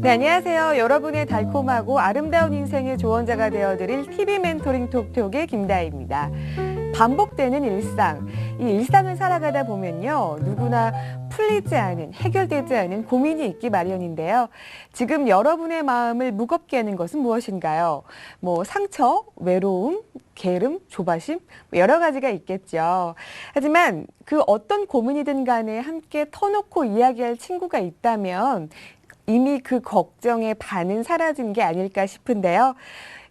네, 안녕하세요. 여러분의 달콤하고 아름다운 인생의 조언자가 되어드릴 TV 멘토링 톡톡의 김다희입니다. 반복되는 일상, 이 일상을 살아가다 보면요, 누구나 풀리지 않은, 해결되지 않은 고민이 있기 마련인데요. 지금 여러분의 마음을 무겁게 하는 것은 무엇인가요? 상처, 외로움, 게으름, 조바심, 여러 가지가 있겠죠. 하지만 그 어떤 고민이든 간에 함께 터놓고 이야기할 친구가 있다면 이미 그 걱정의 반은 사라진 게 아닐까 싶은데요.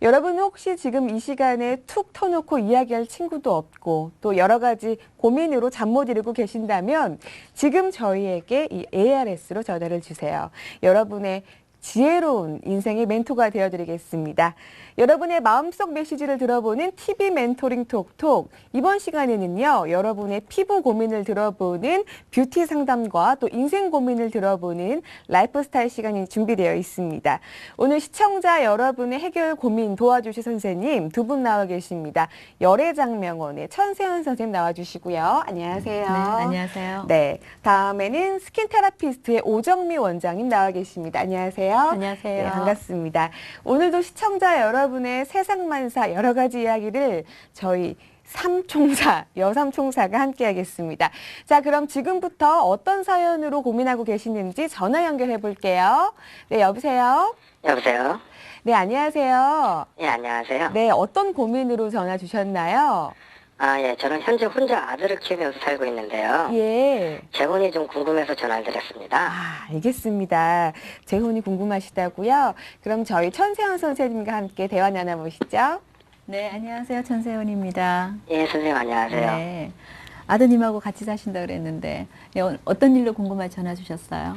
여러분 혹시 지금 이 시간에 툭 터놓고 이야기할 친구도 없고 또 여러 가지 고민으로 잠 못 이루고 계신다면 지금 저희에게 이 ARS로 전화를 주세요. 여러분의 지혜로운 인생의 멘토가 되어드리겠습니다. 여러분의 마음속 메시지를 들어보는 TV 멘토링 톡톡. 이번 시간에는요, 여러분의 피부 고민을 들어보는 뷰티 상담과 또 인생 고민을 들어보는 라이프스타일 시간이 준비되어 있습니다. 오늘 시청자 여러분의 해결 고민 도와주실 선생님 두 분 나와 계십니다. 열애장명원의 천세현 선생님 나와주시고요. 안녕하세요. 네, 안녕하세요. 네, 다음에는 스킨 테라피스트의 오정미 원장님 나와 계십니다. 안녕하세요. 안녕하세요. 네, 반갑습니다. 오늘도 시청자 여러분의 세상만사 여러 가지 이야기를 저희 여삼총사가 함께 하겠습니다. 자, 그럼 지금부터 어떤 사연으로 고민하고 계시는지 전화 연결해 볼게요. 네, 여보세요? 여보세요? 네, 안녕하세요. 예, 안녕하세요. 네, 어떤 고민으로 전화 주셨나요? 예, 저는 현재 혼자 아들을 키우면서 살고 있는데요. 예. 재혼이 좀 궁금해서 전화를 드렸습니다. 알겠습니다. 재혼이 궁금하시다고요? 그럼 저희 천세현 선생님과 함께 대화 나눠보시죠. 네, 안녕하세요. 천세훈입니다. 예, 선생님 안녕하세요. 네. 아드님하고 같이 사신다 그랬는데 어떤 일로 궁금해 전화 주셨어요?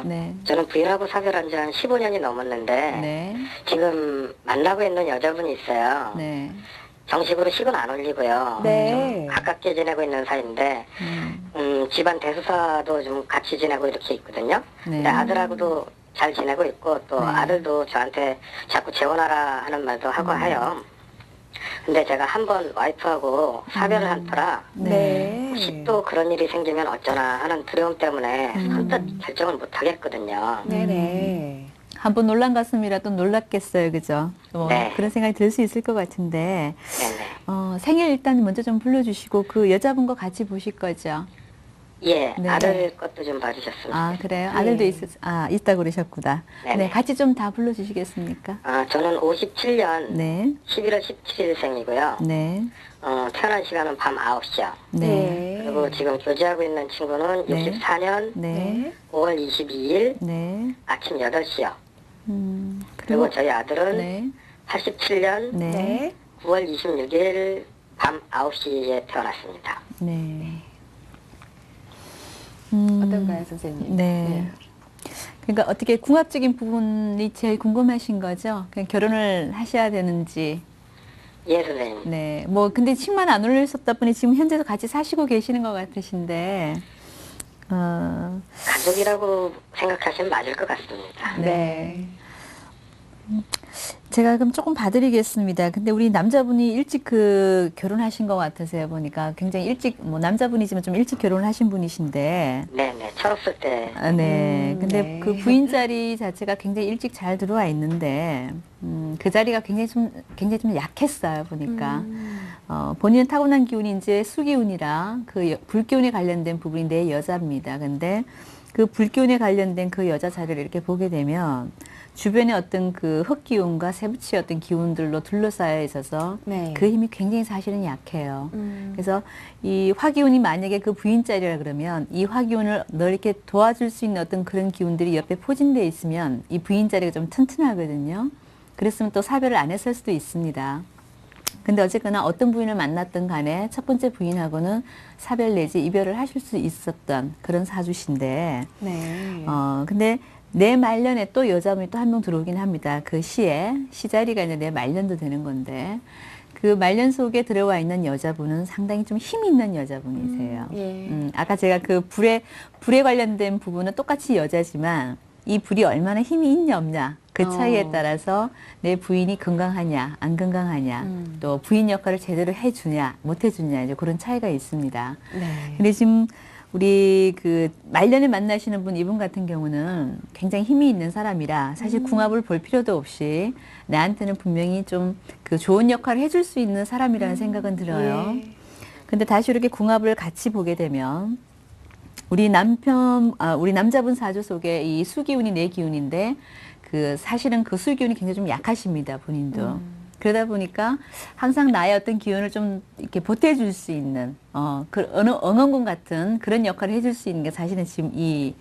네. 저는 부인하고 사별한 지 한 15년이 넘었는데 네. 지금 만나고 있는 여자분이 있어요. 네. 정식으로 식은 안 올리고요. 네. 좀 가깝게 지내고 있는 사이인데 집안 대수사도 좀 같이 지내고 이렇게 있거든요. 네. 근데 아들하고도 잘 지내고 있고 또 네. 아들도 저한테 자꾸 재혼하라 하는 말도 하고 해요. 근데 제가 한번 와이프하고 사별을 한 터라 네. 혹시 또 그런 일이 생기면 어쩌나 하는 두려움 때문에 선뜻 결정을 못 하겠거든요. 네네. 한번 놀란 가슴이라도 놀랐겠어요. 그죠? 네. 그런 생각이 들 수 있을 것 같은데 네네. 생일 일단 먼저 좀 불러주시고 그 여자분과 같이 보실 거죠? 예, 네. 아들 것도 좀 봐주셨으면 아, 좋겠어요. 그래요? 아들도 있다고 그러셨구나. 네네. 네, 같이 좀 다 불러주시겠습니까? 저는 57년 네. 11월 17일생이고요. 네. 태어난 시간은 밤 9시요. 네. 그리고 지금 교제하고 있는 친구는 네. 64년 네. 5월 22일 네. 아침 8시요. 그리고 저희 아들은 네. 87년 네. 9월 26일 밤 9시에 태어났습니다. 네. 어떤가요, 선생님? 네. 그러니까 어떻게 궁합적인 부분이 제일 궁금하신 거죠? 그냥 결혼을 하셔야 되는지. 예, 선생님. 네. 근데 식만 안 올리셨다 보니 지금 현재도 같이 사시고 계시는 것 같으신데, 가족이라고 생각하시면 맞을 것 같습니다. 네. 제가 그럼 조금 봐드리겠습니다. 근데 우리 남자분이 일찍 결혼하신 것 같으세요. 보니까 굉장히 일찍, 남자분이지만 좀 일찍 결혼을 하신 분이신데, 네네. 철없을 때. 네. 근데 네. 그 부인 자리 자체가 굉장히 일찍 잘 들어와 있는데, 그 자리가 굉장히 좀 약했어요, 보니까. 본인은 타고난 기운이 이제 수기운이라 불기운에 관련된 부분이 내 여자입니다. 근데 그 불기운에 관련된 그 여자 자리를 이렇게 보게 되면, 주변에 어떤 그 흑기운과 세부치 어떤 기운들로 둘러싸여 있어서 네. 그 힘이 굉장히 사실은 약해요. 그래서 이 화기운이 만약에 그 부인 자리라 그러면 이 화기운을 너 이렇게 도와줄 수 있는 어떤 그런 기운들이 옆에 포진되어 있으면 이 부인 자리가 좀 튼튼하거든요. 그랬으면 또 사별을 안 했을 수도 있습니다. 근데 어쨌거나 어떤 부인을 만났든 간에 첫 번째 부인하고는 사별 내지 이별을 하실 수 있었던 그런 사주신데, 네. 근데 내 말년에 또 여자분이 또 한 명 들어오긴 합니다. 그 시자리가 이제 내 말년도 되는 건데, 그 말년 속에 들어와 있는 여자분은 상당히 좀 힘이 있는 여자분이세요. 예. 아까 제가 그 불에 관련된 부분은 똑같이 여자지만, 이 불이 얼마나 힘이 있냐 없냐, 그 차이에 따라서 내 부인이 건강하냐 안 건강하냐, 또 부인 역할을 제대로 해주냐 못 해주냐, 이제 그런 차이가 있습니다. 네. 근데 지금 우리 그 말년에 만나시는 분 이분 같은 경우는 굉장히 힘이 있는 사람이라 사실 궁합을 볼 필요도 없이 나한테는 분명히 좀 그 좋은 역할을 해줄 수 있는 사람이라는 생각은 들어요. 예. 근데 다시 이렇게 궁합을 같이 보게 되면 우리 남자분 사주 속에 이 수기운이 내 기운인데 그 사실은 그 수기운이 굉장히 좀 약하십니다, 본인도. 그러다 보니까 항상 나의 어떤 기운을 좀 이렇게 보태줄 수 있는, 그 어느 응원군 같은 그런 역할을 해줄 수 있는 게 사실은 지금 이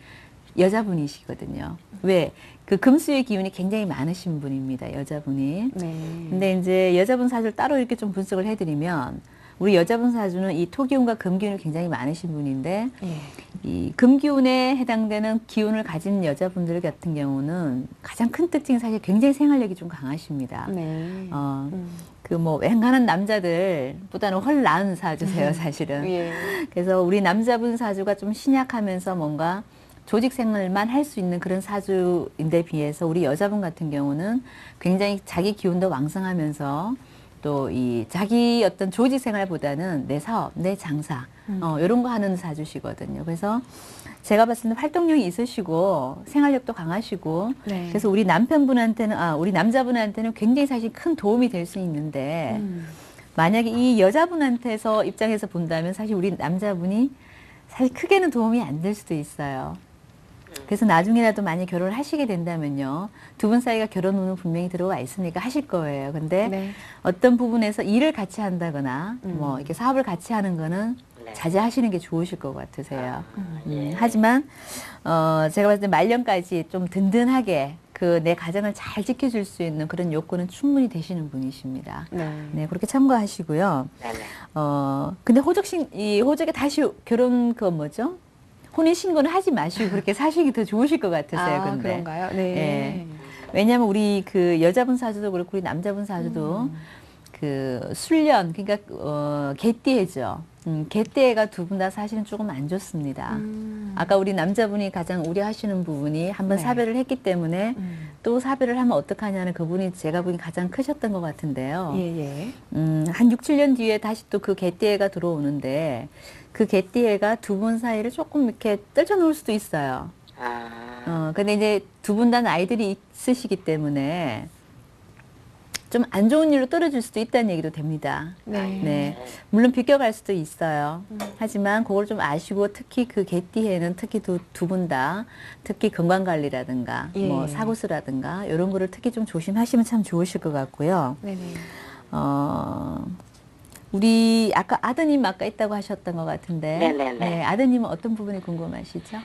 여자분이시거든요. 왜? 그 금수의 기운이 굉장히 많으신 분입니다, 여자분이. 네. 근데 이제 여자분 사주를 따로 이렇게 좀 분석을 해드리면 우리 여자분 사주는 이 토기운과 금기운이 굉장히 많으신 분인데 예. 이 금기운에 해당되는 기운을 가진 여자분들 같은 경우는 가장 큰 특징이 사실 굉장히 생활력이 좀 강하십니다. 네. 그 뭐 웬간한 남자들보다는 훨 나은 사주세요, 사실은. 예. 그래서 우리 남자분 사주가 좀 신약하면서 뭔가 조직 생활만 할 수 있는 그런 사주인데 비해서 우리 여자분 같은 경우는 굉장히 자기 기운도 왕성하면서 또 이 자기 어떤 조직 생활보다는 내 사업, 내 장사, 이런 거 하는 사주시거든요. 그래서 제가 봤을 때 활동력이 있으시고 생활력도 강하시고 네. 그래서 우리 남편분한테는, 우리 남자분한테는 굉장히 사실 큰 도움이 될 수 있는데 만약에 이 여자분한테서 입장에서 본다면 사실 우리 남자분이 사실 크게는 도움이 안 될 수도 있어요. 그래서 나중에라도 많이 결혼을 하시게 된다면요. 두 분 사이가 결혼 운은 분명히 들어와 있으니까 하실 거예요. 근데 네. 어떤 부분에서 일을 같이 한다거나 뭐 이렇게 사업을 같이 하는 거는 네. 자제하시는 게 좋으실 것 같으세요. 하지만 제가 봤을 때 말년까지 좀 든든하게 그 내 가정을 잘 지켜줄 수 있는 그런 요건은 충분히 되시는 분이십니다. 네. 네, 그렇게 참고하시고요. 네네. 근데 호적에 다시 결혼 그 뭐죠? 혼인 신고는 하지 마시고 그렇게 사시기 더 좋으실 것 같으세요. 아, 근데. 그런가요? 네. 예. 왜냐하면 우리 그 여자분 사주도 그렇고 우리 남자분 사주도 그 술년 그러니까 개띠해죠. 개띠해가 두 분 다 사실은 조금 안 좋습니다. 아까 우리 남자분이 가장 우려하시는 부분이 한번 네. 사별을 했기 때문에 또 사별을 하면 어떡하냐는 그분이 제가 보기 가장 크셨던 것 같은데요. 예, 예. 한 6, 7년 뒤에 다시 또 그 개띠해가 들어오는데 그 개띠해가 두 분 사이를 조금 이렇게 떨쳐놓을 수도 있어요. 근데 이제 두 분 다 나이들이 있으시기 때문에 좀 안 좋은 일로 떨어질 수도 있다는 얘기도 됩니다. 네. 네. 물론 비껴갈 수도 있어요. 하지만 그걸 좀 아시고 특히 그 개띠해는 특히 두 분 다 특히 건강관리라든가 예. 뭐 사고수라든가 이런 거를 특히 좀 조심하시면 참 좋으실 것 같고요. 네네. 우리 아까 아드님 아까 있다고 하셨던 것 같은데 네네네. 네, 아드님은 어떤 부분이 궁금하시죠?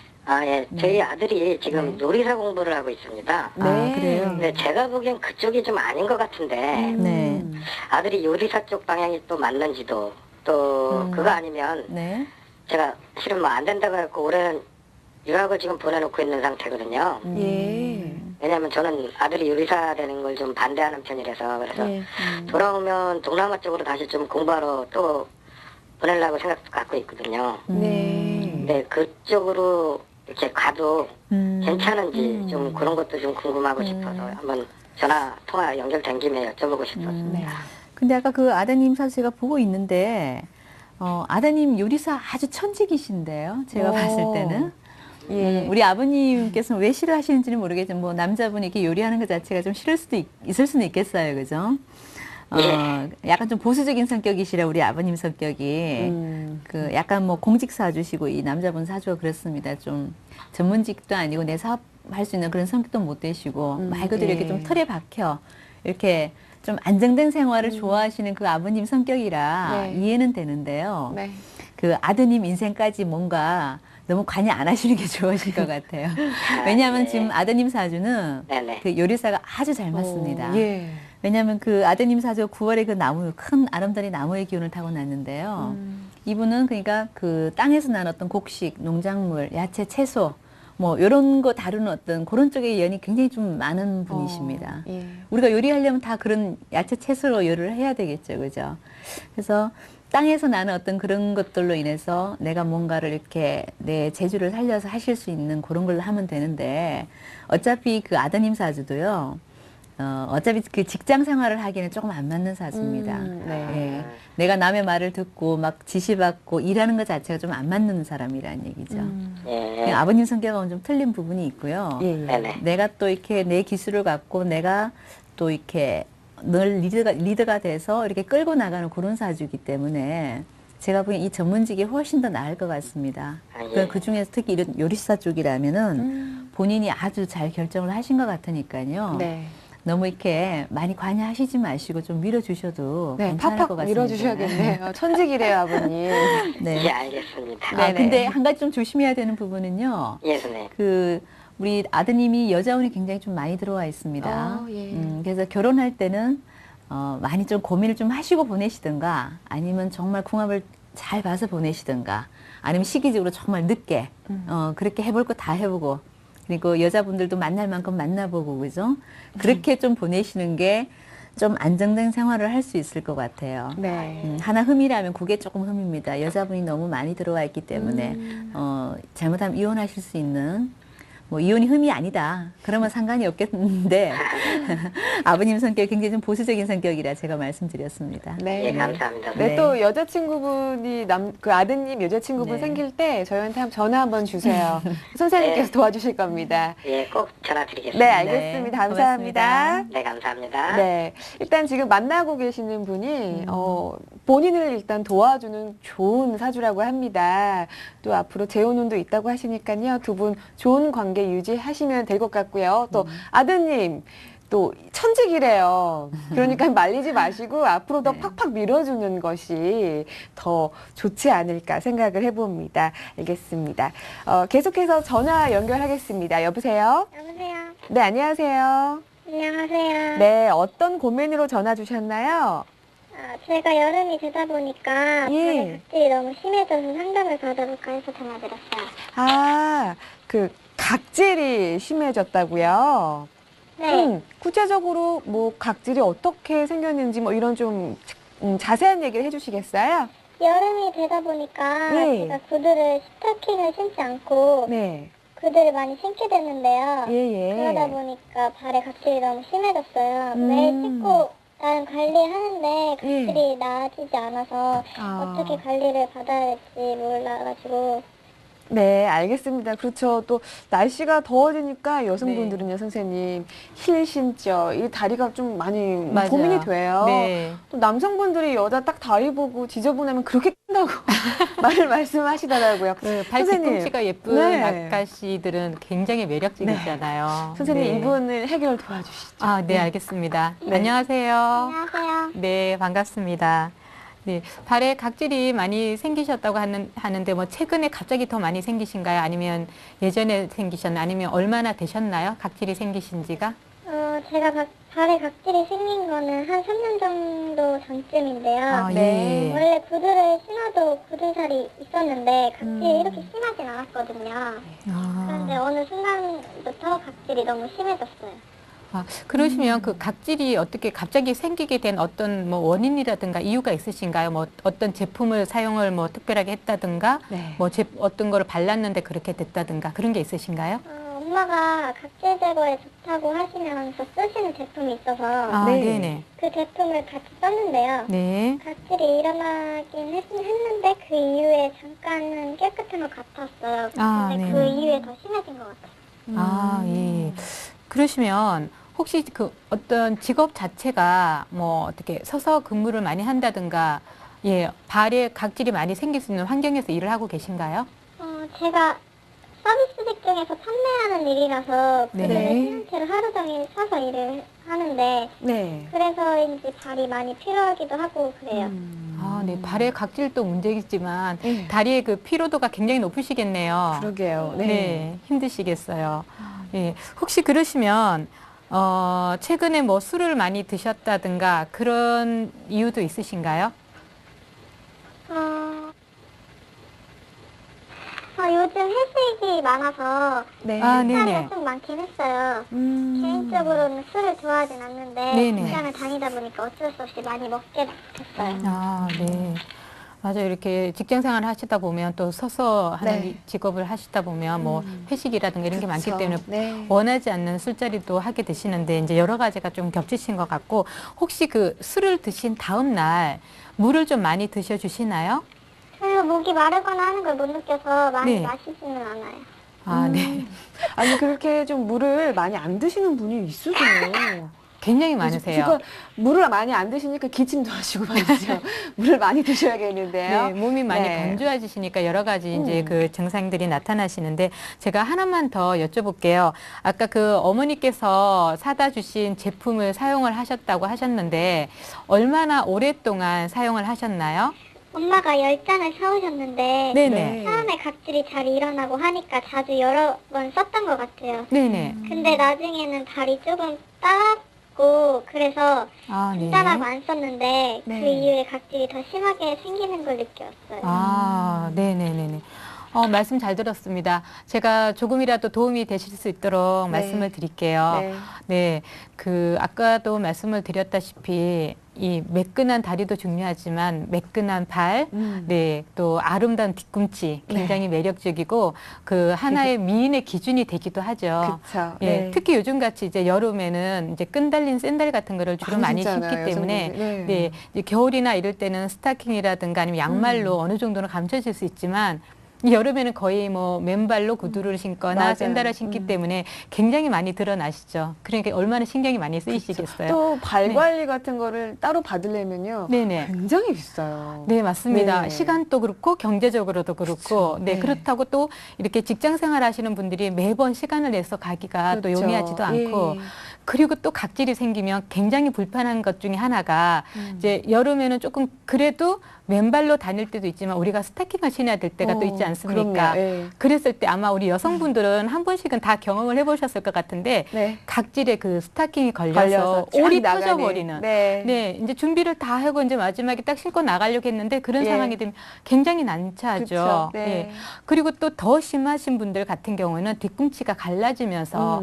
예. 저희 아들이 지금 요리사 공부를 하고 있습니다. 네. 아, 그래요? 근데 제가 보기엔 그쪽이 좀 아닌 것 같은데, 네. 아들이 요리사 쪽 방향이 또 맞는지도, 또 그거 아니면 네. 제가 실은 뭐 안 된다고 해갖고 올해는 유학을 지금 보내놓고 있는 상태거든요. 예. 왜냐면 저는 아들이 요리사 되는 걸 좀 반대하는 편이라서, 그래서 예. 돌아오면 동남아 쪽으로 다시 좀 공부하러 또 보내려고 생각 갖고 있거든요. 네. 근데 그쪽으로 이렇게 가도 괜찮은지 좀 그런 것도 좀 궁금하고 싶어서 한번 전화 통화 연결된 김에 여쭤보고 싶었습니다. 네. 근데 아까 그 아드님 사실 제가 보고 있는데 아드님 요리사 아주 천직이신데요. 제가 오. 봤을 때는. 예. 우리 아버님께서는 왜 싫어하시는지는 모르겠지만 뭐 남자분이 이렇게 요리하는 것 자체가 좀 싫을 수도 있을 수는 있겠어요. 그죠? 약간 좀 보수적인 성격이시라 우리 아버님 성격이 그 약간 뭐 공직 사주시고 이 남자분 사주가 그렇습니다. 좀 전문직도 아니고 내 사업 할 수 있는 그런 성격도 못 되시고 말 그대로 이렇게 좀 틀에 박혀 이렇게 좀 안정된 생활을 좋아하시는 그 아버님 성격이라 네. 이해는 되는데요. 네. 그 아드님 인생까지 뭔가 너무 관여 안 하시는 게 좋으실 것 같아요. 왜냐하면 네. 지금 아드님 사주는 네네. 그 요리사가 아주 잘 맞습니다. 예. 왜냐하면 그 아드님 사주가 9월에 그 나무, 큰 아름다리 나무의 기운을 타고 났는데요. 이분은 그러니까 그 땅에서 난 어떤 곡식, 농작물, 야채, 채소, 뭐 이런 거 다루는 어떤 그런 쪽의 연이 굉장히 좀 많은 분이십니다. 예. 우리가 요리하려면 다 그런 야채, 채소로 요리를 해야 되겠죠. 그죠? 그래서 땅에서 나는 어떤 그런 것들로 인해서 내가 뭔가를 이렇게 내 재주를 살려서 하실 수 있는 그런 걸로 하면 되는데 어차피 그 아드님 사주도요. 어차피 그 직장 생활을 하기에는 조금 안 맞는 사주입니다. 네. 예. 내가 남의 말을 듣고 막 지시받고 일하는 것 자체가 좀 안 맞는 사람이라는 얘기죠. 예. 아버님 성격하고는 좀 틀린 부분이 있고요. 예. 네네. 내가 또 이렇게 내 기술을 갖고 내가 또 이렇게 늘 리더가 돼서 이렇게 끌고 나가는 그런 사주이기 때문에 제가 보기엔 이 전문직이 훨씬 더 나을 것 같습니다. 아, 예. 그 중에서 특히 이런 요리사 쪽이라면은 본인이 아주 잘 결정을 하신 것 같으니까요. 네. 너무 이렇게 많이 관여하시지 마시고 좀 밀어주셔도 네, 괜찮을 것 팍팍 같습니다. 밀어주셔야겠네요. 천직이래요, 아버님. 네. 예, 알겠습니다. 네. 근데 한 가지 좀 조심해야 되는 부분은요. 예, 선생님. 우리 아드님이 여자운이 굉장히 좀 많이 들어와 있습니다. 예. 그래서 결혼할 때는 많이 좀 고민을 좀 하시고 보내시든가 아니면 정말 궁합을 잘 봐서 보내시든가 아니면 시기적으로 정말 늦게 그렇게 해볼 거 다 해보고 그리고 여자분들도 만날 만큼 만나보고 그죠? 그렇게 좀 보내시는 게 좀 안정된 생활을 할 수 있을 것 같아요. 네. 하나 흠이라면 그게 조금 흠입니다. 여자분이 너무 많이 들어와 있기 때문에 잘못하면 이혼하실 수 있는 뭐 이혼이 흠이 아니다. 그러면 상관이 없겠는데 아버님 성격이 굉장히 좀 보수적인 성격이라 제가 말씀드렸습니다. 네. 예, 감사합니다. 네, 네. 또 여자친구분이 그 아드님 여자친구분 네. 생길 때 저희한테 전화 한번 주세요. 선생님께서 도와주실 겁니다. 예, 꼭 전화 드리겠습니다. 네, 알겠습니다. 네, 감사합니다. 고맙습니다. 네, 감사합니다. 네, 일단 지금 만나고 계시는 분이 본인을 일단 도와주는 좋은 사주라고 합니다. 또 앞으로 재혼운도 있다고 하시니까요. 두 분 좋은 관계 유지하시면 될 것 같고요. 또 아드님 또 천직이래요. 그러니까 말리지 마시고 앞으로 더 네. 팍팍 밀어주는 것이 더 좋지 않을까 생각을 해봅니다. 알겠습니다. 계속해서 전화 연결하겠습니다. 여보세요? 여보세요. 네, 안녕하세요. 안녕하세요. 네, 어떤 고민으로 전화 주셨나요? 제가 여름이 되다 보니까 예. 발에 각질이 너무 심해져서 상담을 받아볼까 해서 전화드렸어요. 아, 그 각질이 심해졌다고요? 네. 구체적으로 뭐 각질이 어떻게 생겼는지 뭐 이런 좀 자세한 얘기를 해주시겠어요? 여름이 되다 보니까 예. 제가 구두를 스타킹을 신지 않고 네, 구두를 많이 신게 됐는데요. 예. 그러다 보니까 발에 각질이 너무 심해졌어요. 음. 매일 씻고 나름 관리하는데 예. 각질이 나아지지 않아서 어떻게 관리를 받아야 될지 몰라가지고 네, 알겠습니다. 그렇죠. 또 날씨가 더워지니까 여성분들은요, 선생님 힐 신죠. 이 다리가 좀 많이 맞아요. 고민이 돼요. 네. 또 남성분들이 여자 딱 다리 보고 지저분하면 그렇게 낀다고 말씀하시더라고요. 그 발 선생님. 뒤꿈치가 예쁜 네. 아가씨들은 굉장히 매력적이잖아요. 선생님 네. 이분을 해결 도와주시죠. 아, 네, 알겠습니다. 네. 안녕하세요. 안녕하세요. 네, 반갑습니다. 네, 발에 각질이 많이 생기셨다고 하는데 뭐 최근에 갑자기 더 많이 생기신가요? 아니면 예전에 생기셨나요? 아니면 얼마나 되셨나요? 각질이 생기신 지가? 제가 발에 각질이 생긴 거는 한 3년 정도 전쯤인데요. 아, 네. 예. 원래 구두를 신어도 굳은살이 있었는데 각질이 이렇게 심하진 않았거든요. 그런데 아, 어느 순간부터 각질이 너무 심해졌어요. 그러시면 그 각질이 어떻게 갑자기 생기게 된 어떤 뭐 원인이라든가 이유가 있으신가요? 뭐 어떤 제품을 사용을 뭐 특별하게 했다든가 네. 뭐 어떤 거를 발랐는데 그렇게 됐다든가 그런 게 있으신가요? 엄마가 각질 제거에 좋다고 하시면서 쓰시는 제품이 있어서 아, 네. 네네. 그 제품을 같이 썼는데요. 네. 각질이 일어나긴 했는데 그 이후에 잠깐은 깨끗한 것 같았어요. 아, 근데 네네. 그 이후에 더 심해진 것 같아요. 아, 예. 그러시면 혹시 그 어떤 직업 자체가 뭐 어떻게 서서 근무를 많이 한다든가 예, 발에 각질이 많이 생길 수 있는 환경에서 일을 하고 계신가요? 제가 서비스직 중에서 판매하는 일이라서 네. 그들을 신은 채로 하루 종일 서서 일을 하는데 네. 그래서인지 발이 많이 필요하기도 하고 그래요. 아, 네. 발의 각질도 문제겠지만 네. 다리의 그 피로도가 굉장히 높으시겠네요. 그러게요. 네. 네. 힘드시겠어요. 예. 혹시 그러시면 최근에 뭐 술을 많이 드셨다든가 그런 이유도 있으신가요? 요즘 회식이 많아서 네. 아, 식단이 네네. 좀 많긴 했어요. 개인적으로는 술을 좋아하진 않는데 네네. 직장을 다니다 보니까 어쩔 수 없이 많이 먹게 됐어요. 아, 네. 맞아요. 이렇게 직장 생활을 하시다 보면 또 서서 하는 네. 직업을 하시다 보면 뭐 회식이라든가 이런 게 많기 그쵸. 때문에 네. 원하지 않는 술자리도 하게 되시는데 이제 여러 가지가 좀 겹치신 것 같고 혹시 그 술을 드신 다음 날 물을 좀 많이 드셔주시나요? 별로 목이 마르거나 하는 걸 못 느껴서 많이 네. 마시지는 않아요. 아, 네. 아니 그렇게 좀 물을 많이 안 드시는 분이 있으세요. 굉장히 많으세요. 그러니까 물을 많이 안 드시니까 기침도 하시고 말이죠. 물을 많이 드셔야겠는데요. 네, 몸이 많이 네. 건조해지시니까 여러 가지 이제 그 증상들이 나타나시는데 제가 하나만 더 여쭤볼게요. 아까 그 어머니께서 사다 주신 제품을 사용을 하셨다고 하셨는데 얼마나 오랫동안 사용을 하셨나요? 엄마가 10잔을 사오셨는데 네네. 처음에 각질이 잘 일어나고 하니까 자주 여러 번 썼던 것 같아요. 네네. 근데 나중에는 달이 조금 따갑고 그래서 아, 네. 간단하고 안 썼는데 그 네. 이후에 각질이 더 심하게 생기는 걸 느꼈어요. 아, 네네네네. 말씀 잘 들었습니다. 제가 조금이라도 도움이 되실 수 있도록 네. 말씀을 드릴게요. 네. 네, 아까도 말씀을 드렸다시피 이 매끈한 다리도 중요하지만 매끈한 발, 네, 또 아름다운 뒤꿈치 굉장히 매력적이고 그 하나의 미인의 기준이 되기도 하죠. 그쵸. 예, 네. 특히 요즘 같이 이제 여름에는 이제 끈 달린 샌들 같은 거를 주로 많이 신잖아요, 신기 때문에 여성분들. 네, 이제 겨울이나 이럴 때는 스타킹이라든가 아니면 양말로 어느 정도는 감춰질 수 있지만 이 여름에는 거의 뭐 맨발로 구두를 신거나 맞아요. 샌들을 신기 때문에 굉장히 많이 드러나시죠. 그러니까 얼마나 신경이 많이 쓰이시겠어요. 또 발 관리 같은 거를 따로 받으려면요. 네네. 굉장히 비싸요. 네, 맞습니다. 네. 시간도 그렇고 경제적으로도 그렇고 그쵸. 네, 네. 그렇다고 또 이렇게 직장 생활 하시는 분들이 매번 시간을 내서 가기가 또 그렇죠. 용이하지도 않고 예. 그리고 또 각질이 생기면 굉장히 불편한 것 중에 하나가 이제 여름에는 조금 그래도 맨발로 다닐 때도 있지만 우리가 스타킹을 신어야 될 때가 또 있지 않습니까? 그럼요. 예. 그랬을 때 아마 우리 여성분들은 한 번씩은 다 경험을 해보셨을 것 같은데 네. 각질에 그 스타킹이 걸려서 걸려서 쫙 올이 나가는. 터져버리는 네. 네, 이제 준비를 다 하고 이제 마지막에 딱 신고 나가려고 했는데 그런 예. 상황이 되면 굉장히 난처하죠. 그쵸. 네. 예. 그리고 또 더 심하신 분들 같은 경우는 뒤꿈치가 갈라지면서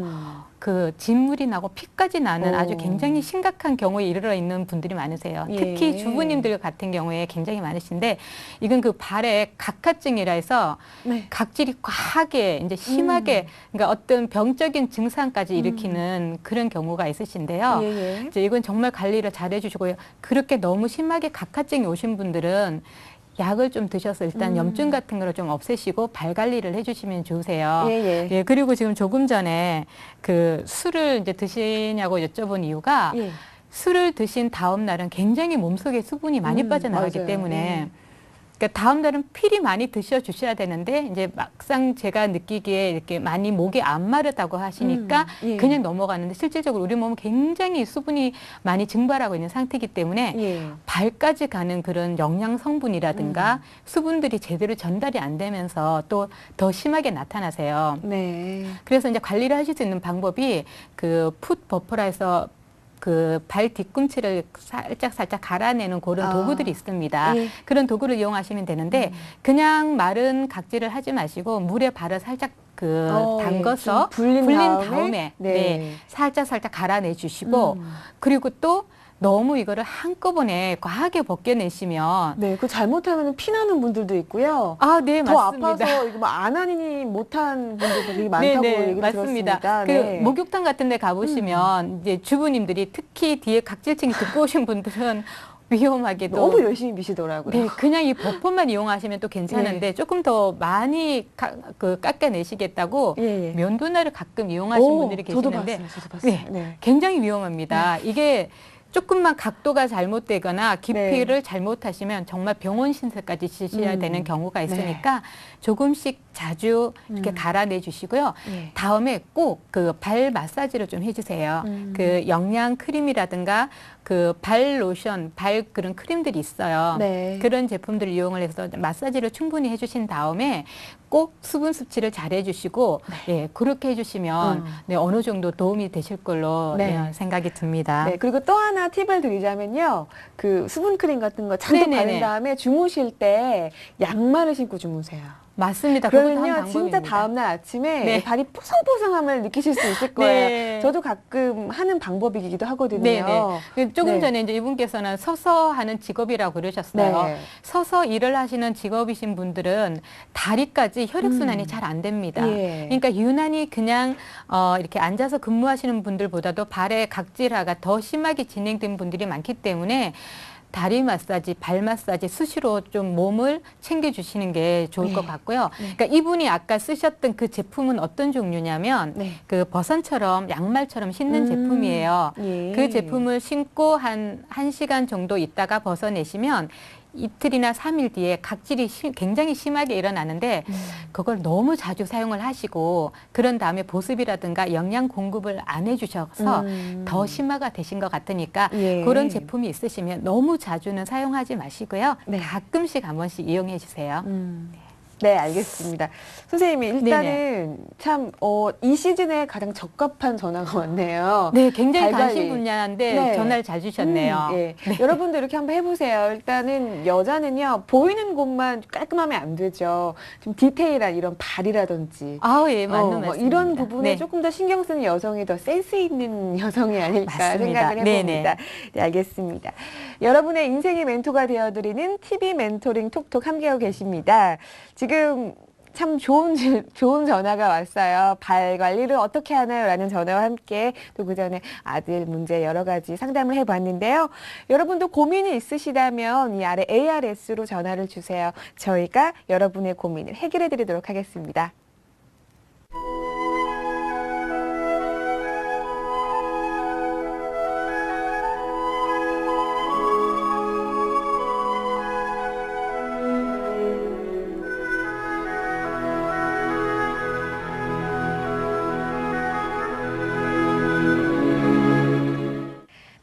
그 진물이 나고 피까지 나는 오. 아주 굉장히 심각한 경우에 이르러 있는 분들이 많으세요. 예. 특히 주부님들 같은 경우에 굉장히 많으신데 이건 그 발에 각화증이라 해서 네. 각질이 과하게 이제 심하게 그러니까 어떤 병적인 증상까지 일으키는 그런 경우가 있으신데요. 예, 예. 이제 이건 정말 관리를 잘 해주시고요. 그렇게 너무 심하게 각화증이 오신 분들은 약을 좀 드셔서 일단 염증 같은 거를 좀 없애시고 발 관리를 해주시면 좋으세요. 예, 예. 예, 그리고 지금 조금 전에 그 술을 이제 드시냐고 여쭤본 이유가 예. 술을 드신 다음 날은 굉장히 몸속에 수분이 많이 빠져나가기 맞아요. 때문에 예. 그러니까 다음 날은 필히 많이 드셔 주셔야 되는데 이제 막상 제가 느끼기에 이렇게 많이 목이 안 마르다고 하시니까 예. 그냥 넘어가는데 실질적으로 우리 몸은 굉장히 수분이 많이 증발하고 있는 상태이기 때문에 예. 발까지 가는 그런 영양 성분이라든가 수분들이 제대로 전달이 안 되면서 또 더 심하게 나타나세요. 네. 그래서 이제 관리를 하실 수 있는 방법이 그 풋 버퍼라 해서 그 발 뒤꿈치를 살짝 갈아내는 그런 아. 도구들이 있습니다. 예. 그런 도구를 이용하시면 되는데 그냥 마른 각질을 하지 마시고 물에 발을 살짝 그 예. 담궈서 좀 불린 다음에 네. 네, 살짝 갈아내 주시고 그리고 또 너무 이거를 한꺼번에 과하게 벗겨내시면 네, 그 잘못하면 피나는 분들도 있고요. 아, 네, 더 맞습니다. 아파서 이거 뭐 안 하니 못한 분들도 되게 많다고 네네, 얘기를 맞습니다. 들었습니다. 그 네. 목욕탕 같은 데 가보시면 이제 주부님들이 특히 뒤에 각질층이 두꺼우신 분들은 위험하게도 너무 열심히 미시더라고요. 네, 그냥 이 버퍼만 이용하시면 또 괜찮은데 조금 더 많이 깎아내시겠다고 예, 예. 면도날을 가끔 이용하시는 오, 분들이 저도 계시는데 봤어요. 저도 봤어요. 네, 네. 굉장히 위험합니다. 이게 조금만 각도가 잘못되거나 깊이를 잘못하시면 정말 병원 신세까지 지셔야 되는 경우가 있으니까 조금씩 자주 이렇게 갈아내 주시고요. 예. 다음에 꼭 그 발 마사지를 좀 해주세요. 그 영양 크림이라든가 그 발 로션, 발 그런 크림들이 있어요. 네. 그런 제품들을 이용을 해서 마사지를 충분히 해주신 다음에 꼭 수분 섭취를 잘 해주시고 예, 그렇게 해주시면 네, 어느 정도 도움이 되실 걸로 네. 예, 생각이 듭니다. 네, 그리고 또 하나 팁을 드리자면요. 그 수분크림 같은 거 잔뜩 네네네. 바른 다음에 주무실 때 양말을 신고 주무세요. 맞습니다. 그것도 한 그러면요, 방법입니다. 진짜 다음날 아침에 네. 발이 뽀송뽀송함을 느끼실 수 있을 거예요. 네. 저도 가끔 하는 방법이기도 하거든요. 네네. 조금 네. 전에 이제 이분께서는 서서 하는 직업이라고 그러셨어요. 네. 서서 일을 하시는 직업이신 분들은 다리까지 혈액순환이 잘 안 됩니다. 예. 그러니까 유난히 그냥 이렇게 앉아서 근무하시는 분들보다도 발의 각질화가 더 심하게 진행된 분들이 많기 때문에 다리 마사지, 발 마사지 수시로 좀 몸을 챙겨주시는 게 좋을 것 같고요. 그러니까 이분이 아까 쓰셨던 그 제품은 어떤 종류냐면 네. 그 버선처럼 양말처럼 신는 제품이에요. 예. 그 제품을 신고 한 1시간 정도 있다가 벗어내시면 이틀이나 3일 뒤에 각질이 굉장히 심하게 일어나는데 그걸 너무 자주 사용을 하시고 그런 다음에 보습이라든가 영양 공급을 안 해주셔서 더 심화가 되신 것 같으니까 예. 그런 제품이 있으시면 너무 자주는 사용하지 마시고요. 네. 가끔씩 한 번씩 이용해 주세요. 네, 알겠습니다. 선생님이 일단은 참, 이 시즌에 가장 적합한 전화가 왔네요. 네, 굉장히 발 관리. 관심 분야인데 네. 전화를 잘 주셨네요. 예. 여러분도 이렇게 한번 해보세요. 일단은 여자는요, 보이는 곳만 깔끔하면 안 되죠. 좀 디테일한 이런 발이라든지. 아우, 예, 맞는 뭐 말씀입니다. 이런 부분에 네. 조금 더 신경 쓰는 여성이 더 센스 있는 여성이 아닐까 맞습니다. 생각을 네네. 해봅니다. 네, 알겠습니다. 여러분의 인생의 멘토가 되어드리는 TV 멘토링 톡톡 함께하고 계십니다. 지금 참 좋은 전화가 왔어요. 발 관리를 어떻게 하나요? 라는 전화와 함께 또 그 전에 아들 문제 여러 가지 상담을 해봤는데요. 여러분도 고민이 있으시다면 이 아래 ARS로 전화를 주세요. 저희가 여러분의 고민을 해결해 드리도록 하겠습니다.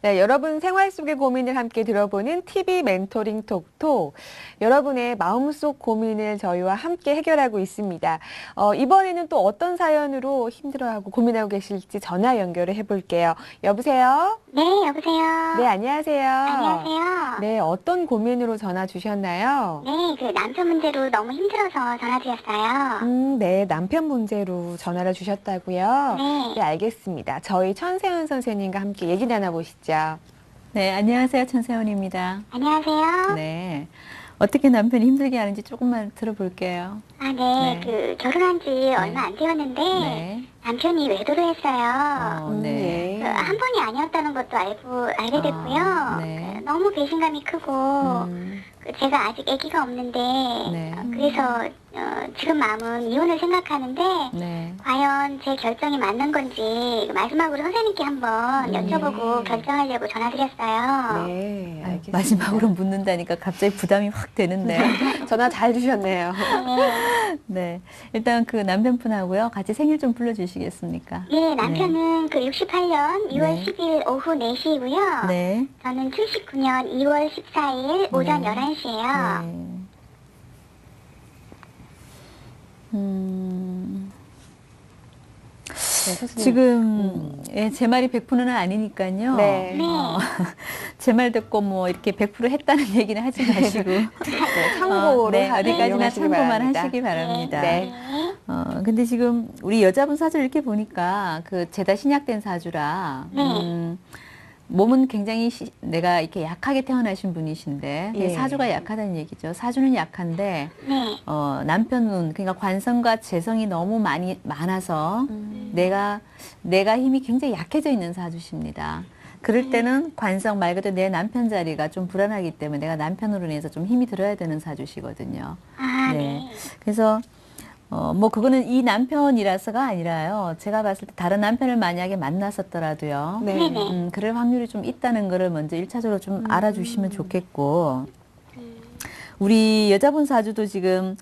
네, 여러분 생활 속의 고민을 함께 들어보는 TV 멘토링 톡톡. 여러분의 마음속 고민을 저희와 함께 해결하고 있습니다. 이번에는 또 어떤 사연으로 힘들어하고 고민하고 계실지 전화 연결을 해볼게요. 여보세요? 네, 여보세요. 네, 안녕하세요. 안녕하세요. 네, 어떤 고민으로 전화 주셨나요? 네, 그 남편 문제로 너무 힘들어서 전화드렸어요. 네, 남편 문제로 전화를 주셨다고요? 네. 네, 알겠습니다. 저희 천세훈 선생님과 함께 얘기 나눠보시죠. 네, 안녕하세요. 천세원입니다. 안녕하세요. 네. 어떻게 남편이 힘들게 하는지 조금만 들어볼게요. 아, 네. 네. 그 결혼한 지 얼마 안 되었는데 네. 남편이 외도를 했어요. 네. 그 한 번이 아니었다는 것도 알게 됐고요. 네. 그 너무 배신감이 크고 그 제가 아직 아기가 없는데 네. 그래서 지금 마음은 이혼을 생각하는데 네. 과연 제 결정이 맞는 건지 마지막으로 선생님께 한번 여쭤보고 결정하려고 전화드렸어요. 네, 알겠습니다. 마지막으로 묻는다니까 갑자기 부담이 확 되는데요. 전화 잘 주셨네요. 네. 일단 그 남편분하고요. 같이 생일 좀 불러주시겠습니까? 네, 남편은 그 68년 2월 네. 10일 오후 4시고요. 네. 저는 79년 2월 14일 오전 네. 11시예요. 네. 네, 선생님. 지금 예, 제 말이 100%는 아니니까요. 네. 네. 제 말 듣고 뭐 이렇게 100% 했다는 얘기는 하지 마시고 네, 참고로 네, 하기 어디까지나 이용하시기 참고만 바랍니다. 하시기 바랍니다. 네. 근데 지금 우리 여자분 사주를 이렇게 보니까 그 죄다 신약된 사주라 네. 몸은 굉장히 내가 이렇게 약하게 태어나신 분이신데 예. 사주가 약하다는 얘기죠. 사주는 약한데 네. 남편 운 그러니까 관성과 재성이 너무 많아서 내가 힘이 굉장히 약해져 있는 사주십니다. 그럴 때는 관성 말 그대로 내 남편 자리가 좀 불안하기 때문에 내가 남편으로 인해서 좀 힘이 들어야 되는 사주시거든요. 아, 네. 네. 그래서 뭐 그거는 이 남편이라서가 아니라요. 제가 봤을 때 다른 남편을 만약에 만났었더라도요. 네. 네네. 그럴 확률이 좀 있다는 거를 먼저 1차적으로 좀 알아주시면 좋겠고 우리 여자분 사주도 지금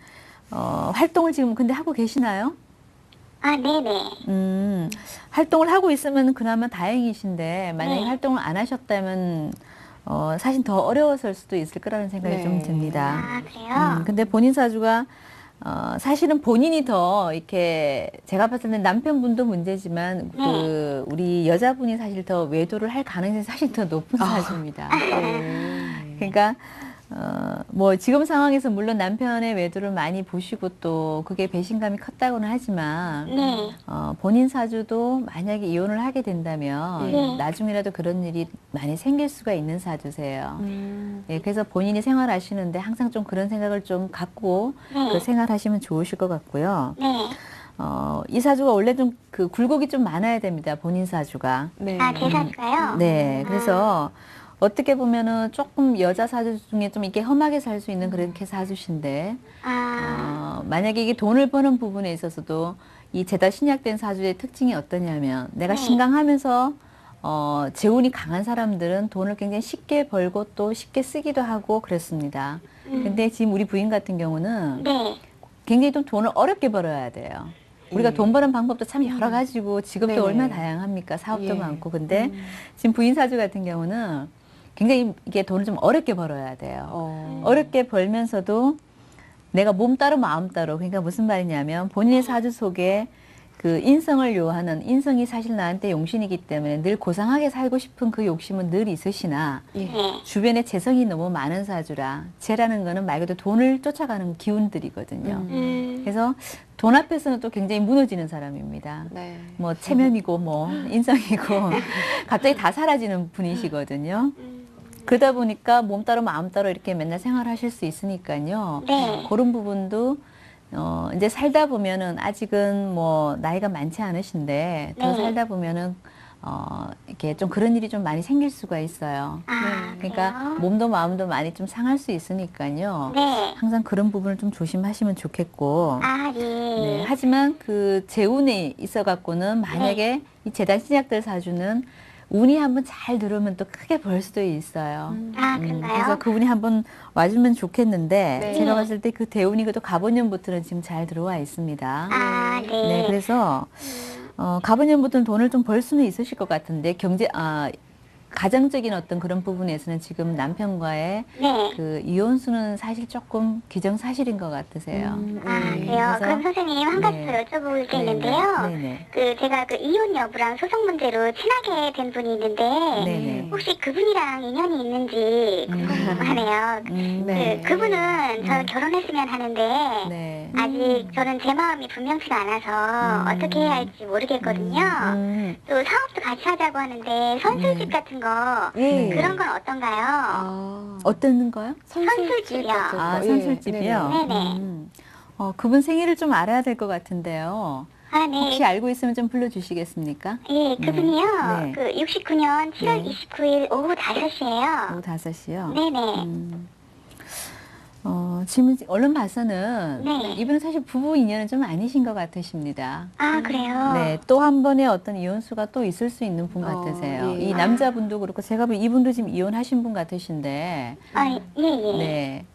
활동을 지금 근데 하고 계시나요? 아, 네네. 활동을 하고 있으면 그나마 다행이신데 만약에 네. 활동을 안 하셨다면 사실 더 어려웠을 수도 있을 거라는 생각이 네. 좀 듭니다. 아, 그래요? 근데 본인 사주가 사실은 본인이 더 이렇게 제가 봤을 때 남편분도 문제지만 그 우리 여자분이 사실 더 외도를 할 가능성이 사실 더 높은 사주입니다. 네. 그러니까 뭐 지금 상황에서 물론 남편의 외도를 많이 보시고 또 그게 배신감이 컸다고는 하지만 네. 본인 사주도 만약에 이혼을 하게 된다면 네. 나중이라도 그런 일이 많이 생길 수가 있는 사주세요. 음. 예, 그래서 본인이 생활하시는데 항상 좀 그런 생각을 좀 갖고 네. 그 생활하시면 좋으실 것 같고요. 네. 이 사주가 원래 좀 그 굴곡이 좀 많아야 됩니다. 본인 사주가. 네. 아, 제 사주가요? 네, 그래서 어떻게 보면은 조금 여자 사주 중에 좀 이렇게 험하게 살 수 있는 그렇게 사주신데, 만약에 이게 돈을 버는 부분에 있어서도 이 재다 신약된 사주의 특징이 어떠냐면, 내가 네. 신강하면서 재운이 강한 사람들은 돈을 굉장히 쉽게 벌고 또 쉽게 쓰기도 하고 그렇습니다. 근데 지금 우리 부인 같은 경우는 네. 굉장히 좀 돈을 어렵게 벌어야 돼요. 우리가 돈 버는 방법도 참 여러 가지고 직업도 네네. 얼마나 다양합니까? 사업도 예. 많고. 근데 지금 부인 사주 같은 경우는 굉장히 이게 돈을 좀 어렵게 벌어야 돼요. 어렵게 벌면서도 내가 몸 따로 마음 따로. 그러니까 무슨 말이냐면 본인의 사주 속에 그 인성을 요하는 인성이 사실 나한테 용신이기 때문에 늘 고상하게 살고 싶은 그 욕심은 늘 있으시나 예. 네. 주변에 재성이 너무 많은 사주라 재라는 거는 말 그대로 돈을 쫓아가는 기운들이거든요. 그래서 돈 앞에서는 또 굉장히 무너지는 사람입니다. 네. 뭐 체면이고 뭐 인성이고 갑자기 다 사라지는 분이시거든요. 그러다 보니까 몸 따로 마음 따로 이렇게 맨날 생활하실 수 있으니까요. 네. 그런 부분도 이제 살다 보면은 아직은 뭐 나이가 많지 않으신데 더 네. 살다 보면은 이렇게 좀 그런 일이 좀 많이 생길 수가 있어요. 아, 그러니까 그래요? 몸도 마음도 많이 좀 상할 수 있으니까요. 네. 항상 그런 부분을 좀 조심하시면 좋겠고. 아, 예. 네, 하지만 그 재운에 있어 갖고는 만약에 이 재단 신약들 사주는 운이 한번 잘 들어오면 또 크게 벌 수도 있어요. 아, 그런가요? 그래서 그분이 한번 와주면 좋겠는데 네. 제가 봤을 때 그 대운이 또 갑오년부터는 지금 잘 들어와 있습니다. 아, 네. 네, 그래서 갑오년부터는 돈을 좀 벌 수는 있으실 것 같은데 가정적인 어떤 그런 부분에서는 지금 남편과의 네. 그 이혼수는 사실 조금 기정사실인 것 같으세요. 아, 네. 그래요? 그래서- 그럼 선생님 한 가지 네. 더 여쭤볼 게 네네. 있는데요. 네네. 제가 그 이혼 여부랑 소송 문제로 친하게 된 분이 있는데 네네. 혹시 그분이랑 인연이 있는지 궁금하네요. 네. 그분은 저 결혼했으면 하는데 네. 아직 저는 제 마음이 분명치가 않아서 어떻게 해야 할지 모르겠거든요. 또 사업도 같이 하자고 하는데 선술집 같은 거 예. 그런 건 어떤가요? 아, 어떤 거요? 선술집이요. 같은 거. 예. 선술집이요? 네네. 그분 생일을 좀 알아야 될 것 같은데요. 아, 네. 혹시 알고 있으면 좀 불러주시겠습니까? 예, 그분이요. 네. 그 69년 7월 네. 29일 오후 5시에요. 오후 5시요? 네네. 지금 얼른 봐서는 네. 이분은 사실 부부 인연은 좀 아니신 것 같으십니다. 아, 그래요? 네, 또 한 번의 어떤 이혼수가 또 있을 수 있는 분 같으세요. 예. 이 남자분도 그렇고 제가 보면 이분도 지금 이혼하신 분 같으신데, 아, 예, 예. 네.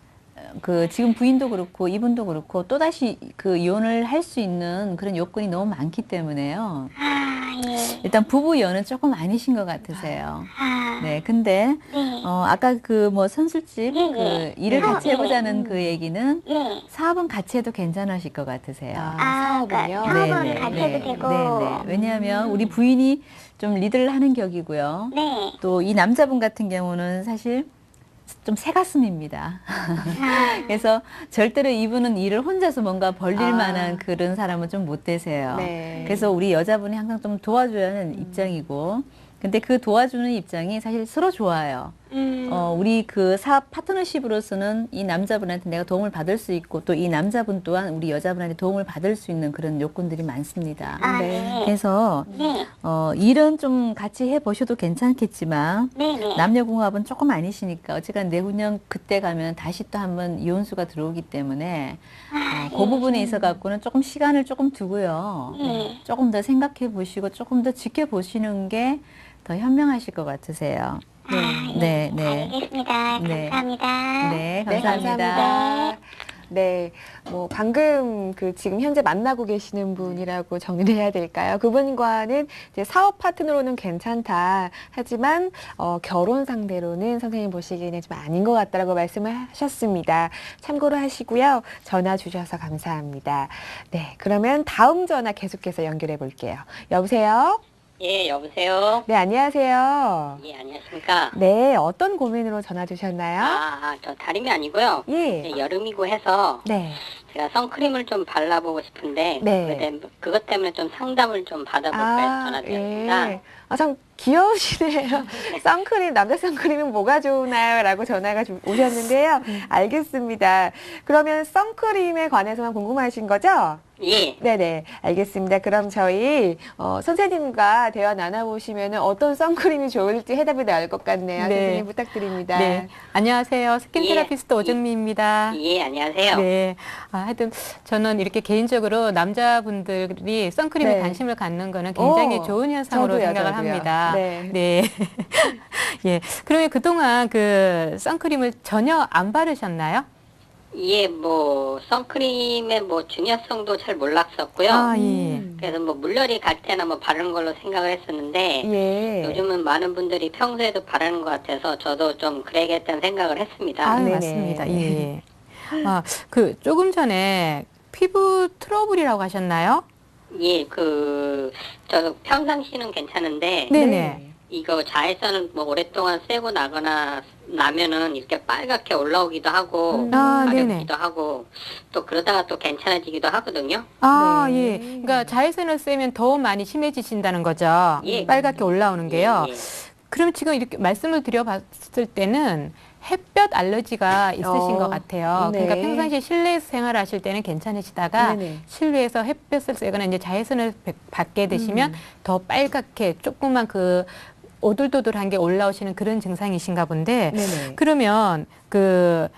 그 지금 부인도 그렇고 이분도 그렇고 또다시 그 이혼을 할 수 있는 그런 요건이 너무 많기 때문에요. 아, 예. 일단 부부 이혼은 조금 아니신 것 같으세요. 아, 네, 근데 네. 아까 그 뭐 선술집 예, 그 예. 일을 같이 예. 해보자는 그 얘기는 예. 사업은 같이 해도 괜찮으실 것 같으세요. 사업은요? 사업은 같이 해도 되고. 네네. 왜냐하면 우리 부인이 좀 리드를 하는 격이고요. 네. 또 이 남자분 같은 경우는 사실 좀 새가슴입니다. 그래서 절대로 이분은 일을 혼자서 뭔가 벌릴 아. 만한 그런 사람은 좀 못 되세요. 네. 그래서 우리 여자분이 항상 좀 도와줘야 하는 입장이고, 근데 그 도와주는 입장이 사실 서로 좋아요. 우리 그 사업 파트너십으로서는 이 남자분한테 내가 도움을 받을 수 있고 또 이 남자분 또한 우리 여자분한테 도움을 받을 수 있는 그런 요건들이 많습니다. 아, 네. 네. 그래서 네. 일은 좀 같이 해보셔도 괜찮겠지만 네네. 남녀궁합은 조금 아니시니까 어쨌든 내후년 그때 가면 다시 또 한번 이혼수가 들어오기 때문에 그 부분에 있어 갖고는 조금 시간을 조금 두고요. 네. 조금 더 생각해 보시고 조금 더 지켜보시는 게 더 현명하실 것 같으세요. 아, 예. 네, 네. 알겠습니다. 네. 감사합니다. 네, 네, 감사합니다. 네, 뭐 방금 그 지금 현재 만나고 계시는 분이라고 정리를 해야 될까요? 그분과는 이제 사업 파트너로는 괜찮다. 하지만 결혼 상대로는 선생님 보시기에는 좀 아닌 것 같다라고 말씀을 하셨습니다. 참고로 하시고요. 전화 주셔서 감사합니다. 네, 그러면 다음 전화 계속해서 연결해 볼게요. 여보세요? 예, 여보세요? 네, 안녕하세요. 예, 안녕하십니까? 네, 어떤 고민으로 전화 주셨나요? 저 다름이 아니고요. 예. 이제 여름이고 해서 네. 제가 선크림을 좀 발라보고 싶은데 네. 그것 때문에 좀 상담을 좀 받아볼까 해서 전화드렸습니다. 예. 참 귀여우시네요. 선크림, 남자 선크림은 뭐가 좋나요? 라고 전화가 오셨는데요. 알겠습니다. 그러면 선크림에 관해서만 궁금하신 거죠? 예. 네네, 알겠습니다. 그럼 저희 선생님과 대화 나눠보시면 어떤 선크림이 좋을지 해답이 나올 것 같네요. 네. 선생님 부탁드립니다. 네. 안녕하세요. 스킨테라피스트 예. 오정미입니다. 예, 안녕하세요. 네. 하여튼 저는 이렇게 개인적으로 남자분들이 선크림에 네. 관심을 갖는 거는 굉장히 좋은 현상으로 저도요, 생각을 저도요. 합니다. 네. 네. 예. 그러면 그동안 그 선크림을 전혀 안 바르셨나요? 예, 뭐 선크림의 뭐 중요성도 잘 몰랐었고요. 아, 예. 그래서 뭐 물열이 갈 때나 뭐 바르는 걸로 생각을 했었는데 예. 요즘은 많은 분들이 평소에도 바르는 것 같아서 저도 좀 그래야겠다는 생각을 했습니다. 아, 네네. 맞습니다. 예. 그 조금 전에 피부 트러블이라고 하셨나요? 예, 저 평상시는 괜찮은데, 네네. 이거 자외선을 뭐 오랫동안 쐬고 나면은 이렇게 빨갛게 올라오기도 하고, 네네. 가렵기도 하고, 또 그러다가 또 괜찮아지기도 하거든요. 아, 네. 예. 그러니까 자외선을 쐬면 더 많이 심해지신다는 거죠. 예. 빨갛게 올라오는 게요. 예, 예. 그럼 지금 이렇게 말씀을 드려봤을 때는 햇볕 알러지가 있으신 것 같아요. 네. 그러니까 평상시에 실내 생활하실 때는 괜찮으시다가 네네. 실내에서 햇볕을 쐬거나 이제 자외선을 받게 되시면 더 빨갛게 조금만 그 오돌도돌한 게 올라오시는 그런 증상이신가 본데 네네. 그러면 그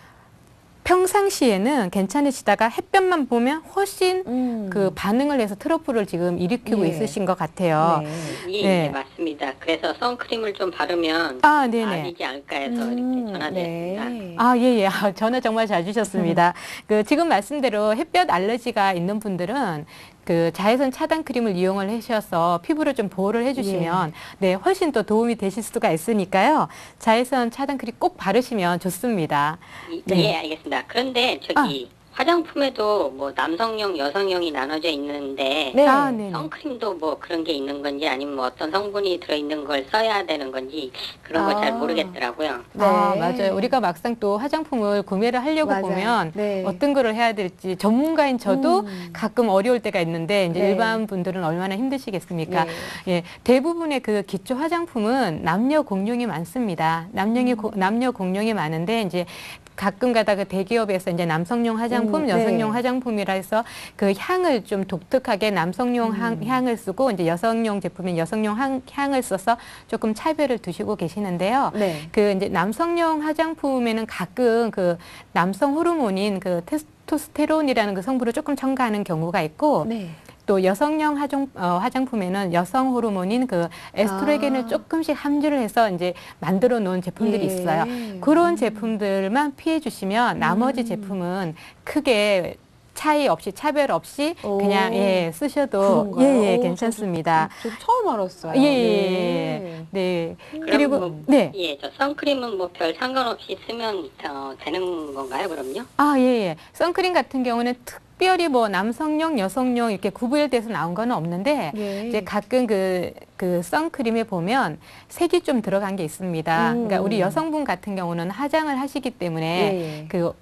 평상시에는 괜찮으시다가 햇볕만 보면 훨씬 그 반응을 해서 트러블을 지금 일으키고 예. 있으신 것 같아요. 네. 예, 네. 예, 맞습니다. 그래서 선크림을 좀 바르면 아, 네네. 나아지지 않을까 해서 이렇게 전화드렸습니다. 네. 아, 예, 예. 전화 정말 잘 주셨습니다. 지금 말씀대로 햇볕 알러지가 있는 분들은 그 자외선 차단 크림을 이용을 하셔서 피부를 좀 보호를 해주시면 네, 훨씬 더 도움이 되실 수가 있으니까요. 자외선 차단 크림 꼭 바르시면 좋습니다. 네. 예, 알겠습니다. 그런데 저기 화장품에도 뭐 남성용, 여성용이 나눠져 있는데 네. 아, 네네. 선크림도 뭐 그런 게 있는 건지 아니면 뭐 어떤 성분이 들어있는 걸 써야 되는 건지 그런 걸 잘 모르겠더라고요. 네. 아, 맞아요. 우리가 막상 또 화장품을 구매를 하려고 맞아요. 보면 네. 어떤 거를 해야 될지 전문가인 저도 가끔 어려울 때가 있는데 이제 네. 일반 분들은 얼마나 힘드시겠습니까? 네. 예, 대부분의 그 기초 화장품은 남녀 공용이 많습니다. 남녀 공용이 많은데 이제 가끔 가다 그 대기업에서 이제 남성용 화장품, 네. 여성용 화장품이라 해서 그 향을 좀 독특하게 남성용 향을 쓰고 이제 여성용 제품인 여성용 향을 써서 조금 차별을 두시고 계시는데요. 네. 그 이제 남성용 화장품에는 가끔 그 남성 호르몬인 그 테스토스테론이라는 그 성분을 조금 첨가하는 경우가 있고 네. 또 여성용 화장품에는 여성 호르몬인 그 에스트로겐을 조금씩 함유를 해서 이제 만들어 놓은 제품들이 예. 있어요. 그런 제품들만 피해 주시면 나머지 제품은 크게 차이 없이 차별 없이 오. 그냥 쓰셔도 그런가요? 예, 오, 괜찮습니다. 저 처음 알았어요. 예, 네. 네. 그럼 그리고 뭐, 네. 예, 저 선크림은 뭐 별 상관없이 쓰면 되는 건가요, 그럼요? 아, 예, 예. 선크림 같은 경우는 특별히 뭐 남성용, 여성용 이렇게 구별돼서 나온 거는 없는데 예. 이제 가끔 그 선크림에 보면 색이 좀 들어간 게 있습니다. 그러니까 우리 여성분 같은 경우는 화장을 하시기 때문에 예. 그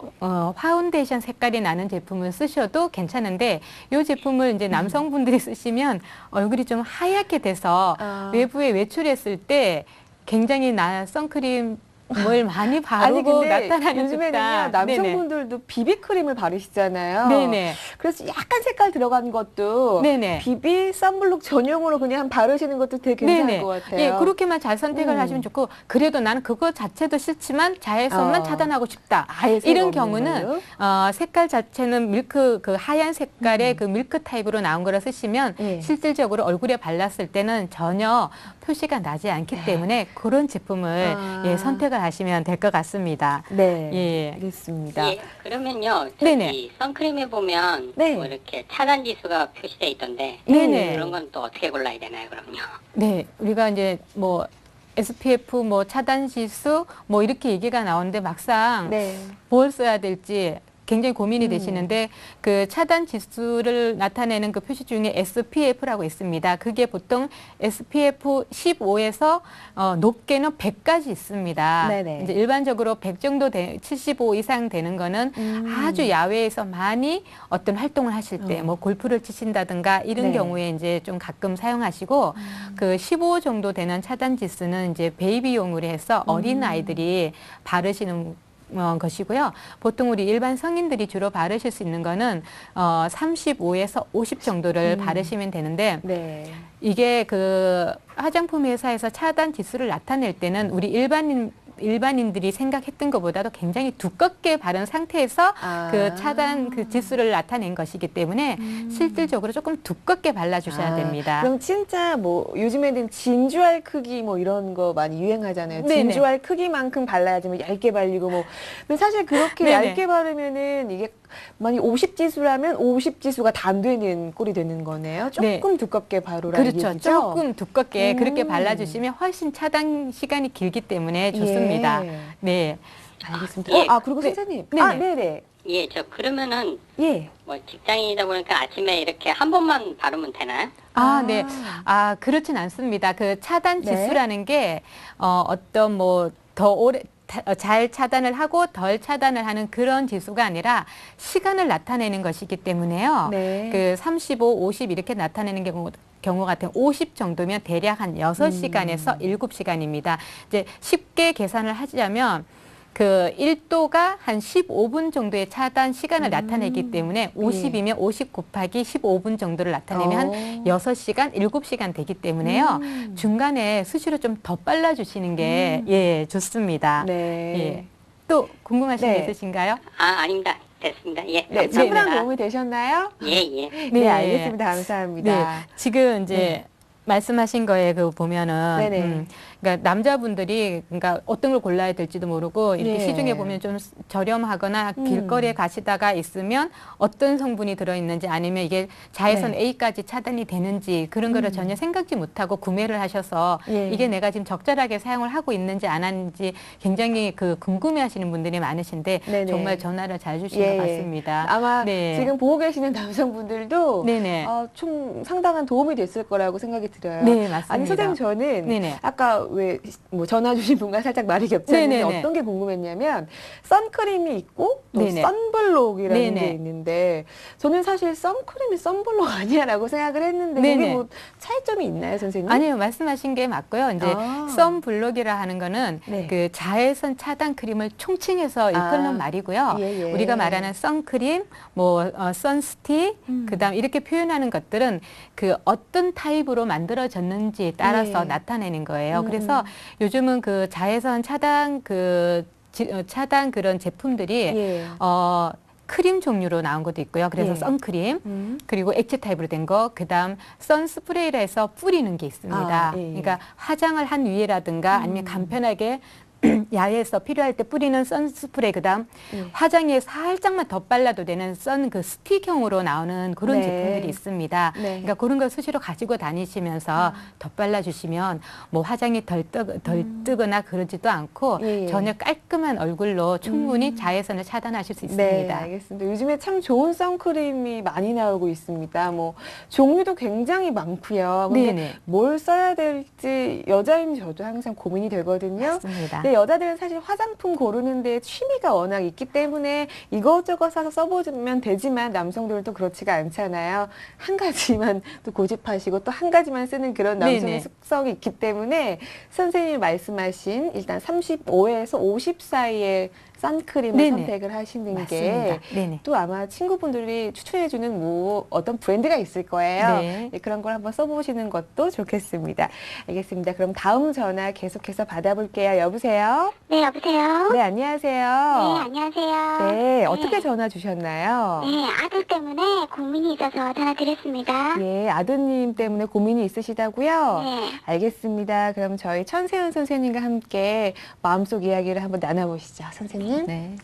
파운데이션 색깔이 나는 제품을 쓰셔도 괜찮은데 이 제품을 이제 남성분들이 쓰시면 얼굴이 좀 하얗게 돼서 외부에 외출했을 때 굉장히 선크림 뭘 많이 바르고 나타나는 요즘에는요 듯한. 남성분들도 비비크림을 바르시잖아요. 네네. 그래서 약간 색깔 들어간 것도 네네. 비비 선블록 전용으로 그냥 바르시는 것도 되게 괜찮을 네네. 것 같아요. 예, 그렇게만 잘 선택을 하시면 좋고 그래도 나는 그거 자체도 싫지만 자외선만 차단하고 싶다. 아예 색 이런 없는 경우는 걸로? 색깔 자체는 밀크 그 하얀 색깔의 그 밀크 타입으로 나온 거를 쓰시면 네. 실질적으로 얼굴에 발랐을 때는 전혀 표시가 나지 않기 때문에 그런 제품을 아. 선택을 하시면 될 것 같습니다. 네, 예. 알겠습니다. 예, 그러면요, 네네. 저기 선크림에 보면 네. 뭐 이렇게 차단 지수가 표시돼 있던데 네네. 그런 건 또 어떻게 골라야 되나요, 그럼요? 네, 우리가 이제 뭐 SPF 뭐 차단 지수 뭐 이렇게 얘기가 나오는데 막상 네. 뭘 써야 될지 굉장히 고민이 되시는데 그 차단 지수를 나타내는 그 표시 중에 SPF라고 있습니다. 그게 보통 SPF 15에서 높게는 100까지 있습니다. 네네. 이제 일반적으로 100 정도 75 이상 되는 거는 아주 야외에서 많이 어떤 활동을 하실 때 뭐 골프를 치신다든가 이런 네. 경우에 이제 좀 가끔 사용하시고 그 15 정도 되는 차단 지수는 이제 베이비용으로 해서 어린 아이들이 바르시는 것이고요. 보통 우리 일반 성인들이 주로 바르실 수 있는 거는 35에서 50 정도를 바르시면 되는데 네. 이게 그 화장품 회사에서 차단 지수를 나타낼 때는 우리 일반인들이 생각했던 것보다도 굉장히 두껍게 바른 상태에서 그 차단 그 지수를 나타낸 것이기 때문에 실질적으로 조금 두껍게 발라주셔야 됩니다. 그럼 진짜 뭐 요즘에는 진주알 크기 뭐 이런 거 많이 유행하잖아요. 네네. 진주알 크기만큼 발라야지 뭐 얇게 발리고 뭐. 근데 사실 그렇게 네네. 얇게 바르면은 이게 만약 50 지수라면 50 지수가 다 안 되는 꼴이 되는 거네요. 조금 네. 두껍게 바르라 그렇죠. 얘기죠? 조금 두껍게 그렇게 발라주시면 훨씬 차단 시간이 길기 때문에 좋습니다. 예. 네. 알겠습니다. 예. 그리고 네. 선생님. 네네. 네네. 예, 저 그러면은 예. 뭐 직장인이다 보니까 아침에 이렇게 한 번만 바르면 되나요? 네. 그렇진 않습니다. 그 차단 네. 지수라는 게, 어떤 뭐, 더 오래, 잘 차단을 하고 덜 차단을 하는 그런 지수가 아니라 시간을 나타내는 것이기 때문에요. 네. 그 35, 50 이렇게 나타내는 경우 같은 50 정도면 대략 한 6시간에서 7시간입니다. 이제 쉽게 계산을 하자면 그 1도가 한 15분 정도의 차단 시간을 나타내기 때문에 50이면 50 곱하기 15분 정도를 나타내면 한 6시간, 7시간 되기 때문에요. 중간에 수시로 좀 더 빨라주시는 게 예, 좋습니다. 네. 예. 또 궁금하신 게 네. 있으신가요? 아닙니다. 됐습니다. 예, 네, 감사합니다. 충분한 도움이 되셨나요? 예, 예. 네, 네. 알겠습니다. 감사합니다. 네, 지금 이제 네. 말씀하신 거에 그 보면은, 네네. 그러니까 남자분들이 그러니까 어떤 걸 골라야 될지도 모르고 이렇게 예. 시중에 보면 좀 저렴하거나 길거리에 가시다가 있으면 어떤 성분이 들어있는지 아니면 이게 자외선 네. A까지 차단이 되는지 그런 거를 전혀 생각지 못하고 구매를 하셔서 예. 이게 내가 지금 적절하게 사용을 하고 있는지 안 하는지 굉장히 그 궁금해하시는 분들이 많으신데 네네. 정말 전화를 잘 주신 예. 것 같습니다. 아마 네. 지금 보고 계시는 남성분들도 네네. 좀 상당한 도움이 됐을 거라고 생각이 들어요. 네, 맞습니다. 아니 선생님 저는 네네. 아까 왜 뭐 전화 주신 분과 살짝 말이 겹쳤는데 네네네. 어떤 게 궁금했냐면 선크림이 있고 또 네네. 선블록이라는 네네. 게 있는데 저는 사실 선크림이 선블록 아니야라고 생각을 했는데 네네. 그게 뭐 차이점이 있나요, 선생님? 아니요, 말씀하신 게 맞고요. 이제 선블록이라 하는 거는 네. 그 자외선 차단 크림을 총칭해서 일컫는 말이고요. 예, 예. 우리가 말하는 선크림, 뭐 선스틱, 그다음 이렇게 표현하는 것들은 그 어떤 타입으로 만들어졌는지에 따라서 예. 나타내는 거예요. 그래서 요즘은 그 자외선 차단 차단 그런 제품들이 예. 크림 종류로 나온 것도 있고요. 그래서 예. 선크림, 그리고 액체 타입으로 된 거, 그다음 선스프레이라 해서 뿌리는 게 있습니다. 예. 그러니까 화장을 한 위에라든가 아니면 간편하게 야외에서 필요할 때 뿌리는 선스프레이, 그다음 화장에 살짝만 더 발라도 되는 그 스틱형으로 나오는 그런 네. 제품들이 있습니다. 네. 그러니까 그런 걸 수시로 가지고 다니시면서 덧발라주시면 뭐 화장이 덜 뜨거나 그러지도 않고 예. 전혀 깔끔한 얼굴로 충분히 자외선을 차단하실 수 네, 있습니다. 알겠습니다. 요즘에 참 좋은 선크림이 많이 나오고 있습니다. 뭐 종류도 굉장히 많고요. 근데 네네. 뭘 써야 될지 여자인 저도 항상 고민이 되거든요. 맞습니다. 근데 여자들은 사실 화장품 고르는데 취미가 워낙 있기 때문에 이것저것 사서 써보면 되지만 남성들은 또 그렇지가 않잖아요. 한 가지만 또 고집하시고 또 한 가지만 쓰는 그런 남성의 네네. 습성이 있기 때문에 선생님이 말씀하신 일단 35에서 50 사이에 선크림을 네네. 선택을 하시는 맞습니다. 게 네네. 또 아마 친구분들이 추천해주는 뭐 어떤 브랜드가 있을 거예요. 네. 네, 그런 걸 한번 써보시는 것도 좋겠습니다. 알겠습니다. 그럼 다음 전화 계속해서 받아볼게요. 여보세요? 네, 여보세요? 네, 네, 안녕하세요. 안녕하세요. 네, 어떻게 전화 주셨나요? 네, 아들 때문에 고민이 있어서 전화드렸습니다. 예, 아드님 때문에 고민이 있으시다고요? 네. 알겠습니다. 그럼 저희 천세현 선생님과 함께 마음속 이야기를 한번 나눠보시죠. 선생님. 네.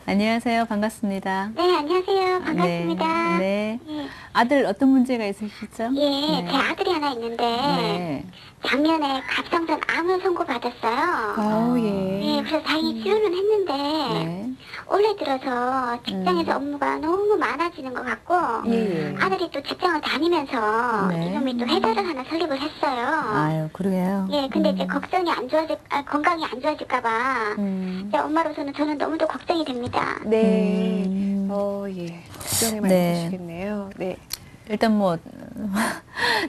안녕하세요. 반갑습니다. 네, 안녕하세요. 반갑습니다. 네. 네. 아들 어떤 문제가 있으시죠? 예, 네. 제 아들이 하나 있는데 네. 작년에 갑상선 암을 선고받았어요. 아, 예. 예, 그래서 다행히 치료는 했는데 네. 올해 들어서 직장에서 업무가 너무 많아지는 것 같고 예. 아들이 또 직장을 다니면서 네. 이놈이 또 회사를 하나 설립을 했어요. 아유, 그러게요. 예, 근데 이제 걱정이 안 건강이 안 좋아질까봐 이제 엄마로서는 저는 너무도 걱정이 됩니다. 네. 예. 걱정이 많이 네. 되시겠네요. 네. 일단 뭐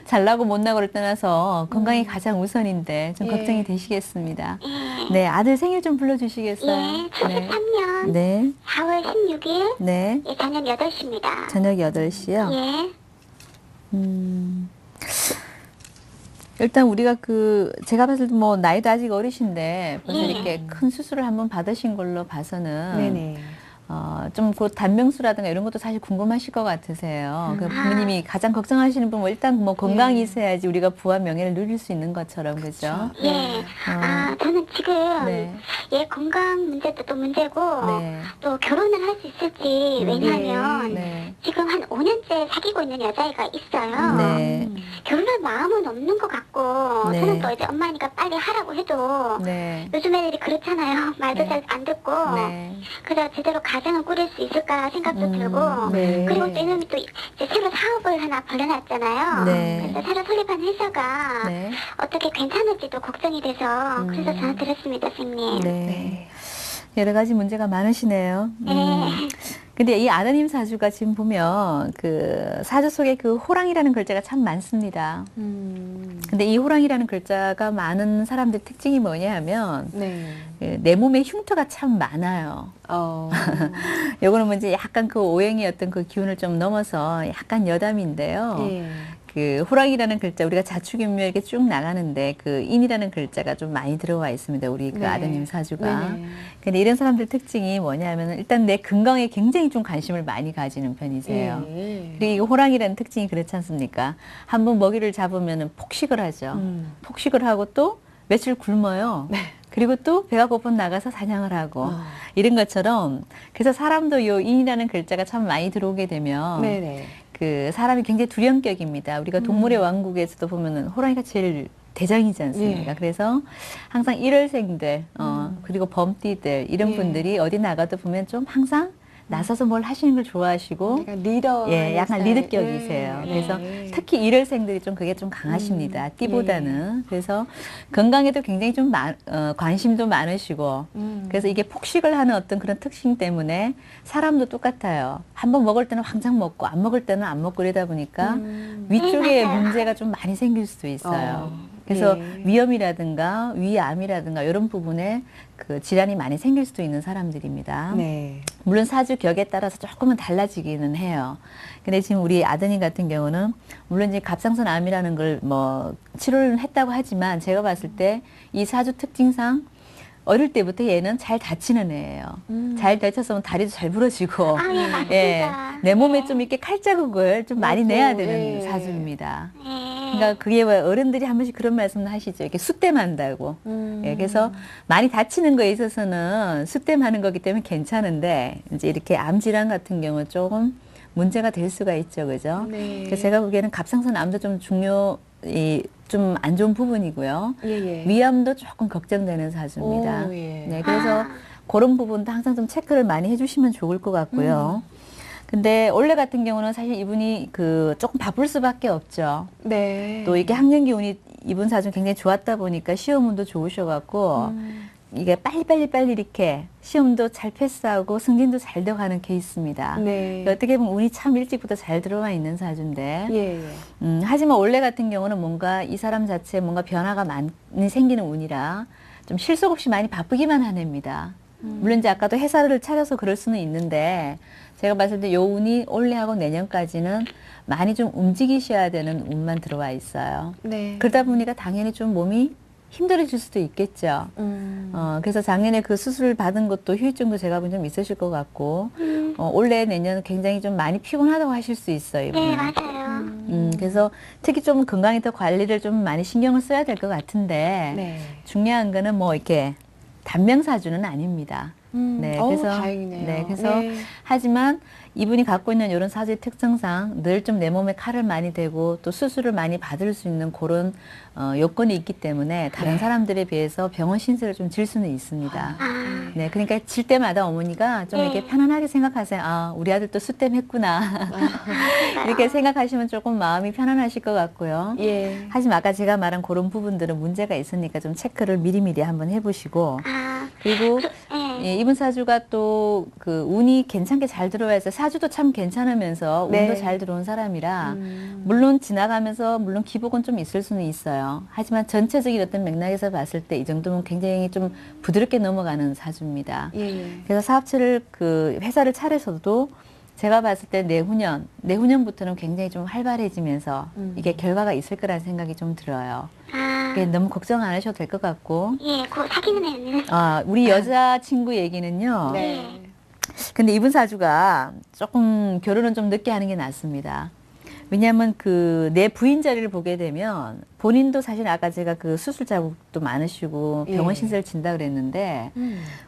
잘나고 못나고를 떠나서 건강이 가장 우선인데 좀 예. 걱정이 되시겠습니다. 예, 네, 아들 생일 좀 불러주시겠어요? 예, 73년 네, 4월 16일 네. 예, 저녁 8시입니다. 저녁 8시요? 예, 일단 우리가 제가 봤을 때 뭐 나이도 아직 어리신데 벌써 예. 이렇게 큰 수술을 한번 받으신 걸로 봐서는 네네. 좀 그 단명수라든가 이런 것도 사실 궁금하실 것 같으세요. 그 부모님이 가장 걱정하시는 분은 일단 뭐 건강이 있어야지 우리가 부와 명예를 누릴 수 있는 것처럼 그죠? 예. 아, 저는 지금 네. 예, 건강 문제도 또 문제고 네. 또 결혼을 할 수 있을지 왜냐하면 네. 지금 한 5년째 사귀고 있는 여자애가 있어요. 네. 결혼할 마음은 없는 것 같고 네. 저는 또 이제 엄마니까 빨리 하라고 해도 네. 요즘 애들이 그렇잖아요. 말도 네. 잘 안 듣고 네. 그래서 제대로 가정을 꾸릴 수 있을까 생각도 들고 네. 그리고 또 이놈이 또 이제 새로 사업을 하나 벌려놨잖아요. 네. 그래서 새로 설립한 회사가 네. 어떻게 괜찮을지도 걱정이 돼서 그래서 전화 드렸습니다, 선생님. 네. 여러 가지 문제가 많으시네요. 네. 근데 이 아드님 사주가 지금 보면 그 사주 속에 그 호랑이라는 글자가 참 많습니다. 근데 이 호랑이라는 글자가 많은 사람들 특징이 뭐냐 하면 네. 내 몸에 흉터가 참 많아요. 요거는 뭐 이제 약간 그 오행의 어떤 그 기운을 좀 넘어서 약간 여담인데요. 예. 그 호랑이라는 글자 우리가 자축인묘 이렇게 쭉 나가는데 그 인이라는 글자가 좀 많이 들어와 있습니다. 우리 그 네. 아드님 사주가. 네네. 근데 이런 사람들 특징이 뭐냐면 일단 내 건강에 굉장히 좀 관심을 많이 가지는 편이세요. 예. 그리고 이 호랑이라는 특징이 그렇지 않습니까? 한번 먹이를 잡으면은 폭식을 하죠. 폭식을 하고 또 며칠 굶어요. 그리고 또 배가 고픈 나가서 사냥을 하고 이런 것처럼 그래서 사람도 요 인이라는 글자가 참 많이 들어오게 되면 네네. 그 사람이 굉장히 두령격입니다. 우리가 동물의 왕국에서도 보면은 호랑이가 제일 대장이지 않습니까? 예. 그래서 항상 일월생들, 그리고 범띠들 이런 예. 분들이 어디 나가도 보면 좀 항상 나서서 뭘 하시는 걸 좋아하시고 약간 리더. 예, 약간 스타일. 리더격이세요. 예. 그래서 예. 특히 일월생들이 좀 그게 좀 강하십니다. 띠보다는. 그래서 건강에도 굉장히 좀 관심도 많으시고 그래서 이게 폭식을 하는 어떤 그런 특징 때문에 사람도 똑같아요. 한번 먹을 때는 황장 먹고 안 먹을 때는 안 먹고 이러다 보니까 위쪽에 문제가 좀 많이 생길 수도 있어요. 그래서 예. 위염이라든가 위암이라든가 이런 부분에 그 질환이 많이 생길 수도 있는 사람들입니다. 네. 물론 사주 격에 따라서 조금은 달라지기는 해요. 근데 지금 우리 아드님 같은 경우는 물론 이제 갑상선 암이라는 걸 뭐 치료를 했다고 하지만 제가 봤을 때 이 사주 특징상 어릴 때부터 얘는 잘 다치는 애예요. 잘 다쳤으면 다리도 잘 부러지고, 아, 예, 맞습니다. 예, 내 몸에 좀 이렇게 칼자국을 좀 많이 맞고, 내야 되는 예. 사주입니다. 예. 그러니까 그게 왜 어른들이 한 번씩 그런 말씀을 하시죠. 이렇게 숫대만다고. 예, 그래서 많이 다치는 거에 있어서는 숫대하는 거기 때문에 괜찮은데 이제 이렇게 암 질환 같은 경우 조금 문제가 될 수가 있죠, 그죠? 네. 그래서 제가 보기에는 갑상선 암도 좀 좀 안 좋은 부분이고요. 예, 예. 위암도 조금 걱정되는 사주입니다. 오, 예. 네, 그래서 그런 부분도 항상 좀 체크를 많이 해주시면 좋을 것 같고요. 근데 올해 같은 경우는 사실 이분이 조금 바쁠 수밖에 없죠. 네. 또 이게 학년 기운이 이분 사주 굉장히 좋았다 보니까 시험운도 좋으셔갖고 이게 빨리 이렇게 시험도 잘 패스하고 승진도 잘 돼가는 케이스입니다. 네. 어떻게 보면 운이 참 일찍부터 잘 들어와 있는 사주인데 예, 예. 하지만 올해 같은 경우는 뭔가 이 사람 자체에 뭔가 변화가 많이 생기는 운이라 좀 실속 없이 많이 바쁘기만 한 해입니다. 물론 이제 아까도 회사를 차려서 그럴 수는 있는데 제가 봤을 때 요 운이 올해하고 내년까지는 많이 좀 움직이셔야 되는 운만 들어와 있어요. 네. 그러다 보니까 당연히 좀 몸이 힘들어질 수도 있겠죠. 그래서 작년에 그 수술을 받은 것도 후유증도 제가 보면 좀 있으실 것 같고, 올해 내년 굉장히 좀 많이 피곤하다고 하실 수 있어요, 이분은. 네, 맞아요. 그래서 특히 좀 건강에 더 관리를 좀 많이 신경을 써야 될 것 같은데, 네. 중요한 거는 뭐 이렇게 단명사주는 아닙니다. 네, 어우, 그래서 다행이네요. 네, 그래서 네. 하지만 이분이 갖고 있는 이런 사주의 특성상 늘 좀 내 몸에 칼을 많이 대고 또 수술을 많이 받을 수 있는 그런 요건이 있기 때문에 다른 사람들에 비해서 병원 신세를 좀 질 수는 있습니다. 네, 그러니까 질 때마다 어머니가 좀 이렇게 편안하게 생각하세요. 아, 우리 아들 또 수땜 했구나. 이렇게 생각하시면 조금 마음이 편안하실 것 같고요. 예. 하지만 아까 제가 말한 그런 부분들은 문제가 있으니까 좀 체크를 미리미리 한번 해보시고 그리고 예, 이분 사주가 또 그 운이 괜찮게 잘 들어와서 사주도 참 괜찮으면서 네. 운도 잘 들어온 사람이라 물론 지나가면서 물론 기복은 좀 있을 수는 있어요. 하지만 전체적인 어떤 맥락에서 봤을 때 이 정도면 굉장히 좀 부드럽게 넘어가는 사주입니다. 예. 그래서 사업체를 그 회사를 차려서도 제가 봤을 때 내후년부터는 굉장히 좀 활발해지면서 이게 결과가 있을 거라는 생각이 좀 들어요. 그게 너무 걱정 안 하셔도 될 것 같고. 예, 그 사귀는 애는. 우리 여자친구 얘기는요. 네. 근데 이분 사주가 조금 결혼은 좀 늦게 하는 게 낫습니다. 왜냐하면 그 내 부인 자리를 보게 되면 본인도 사실 아까 제가 그 수술 자국도 많으시고 병원 예. 신세를 진다 그랬는데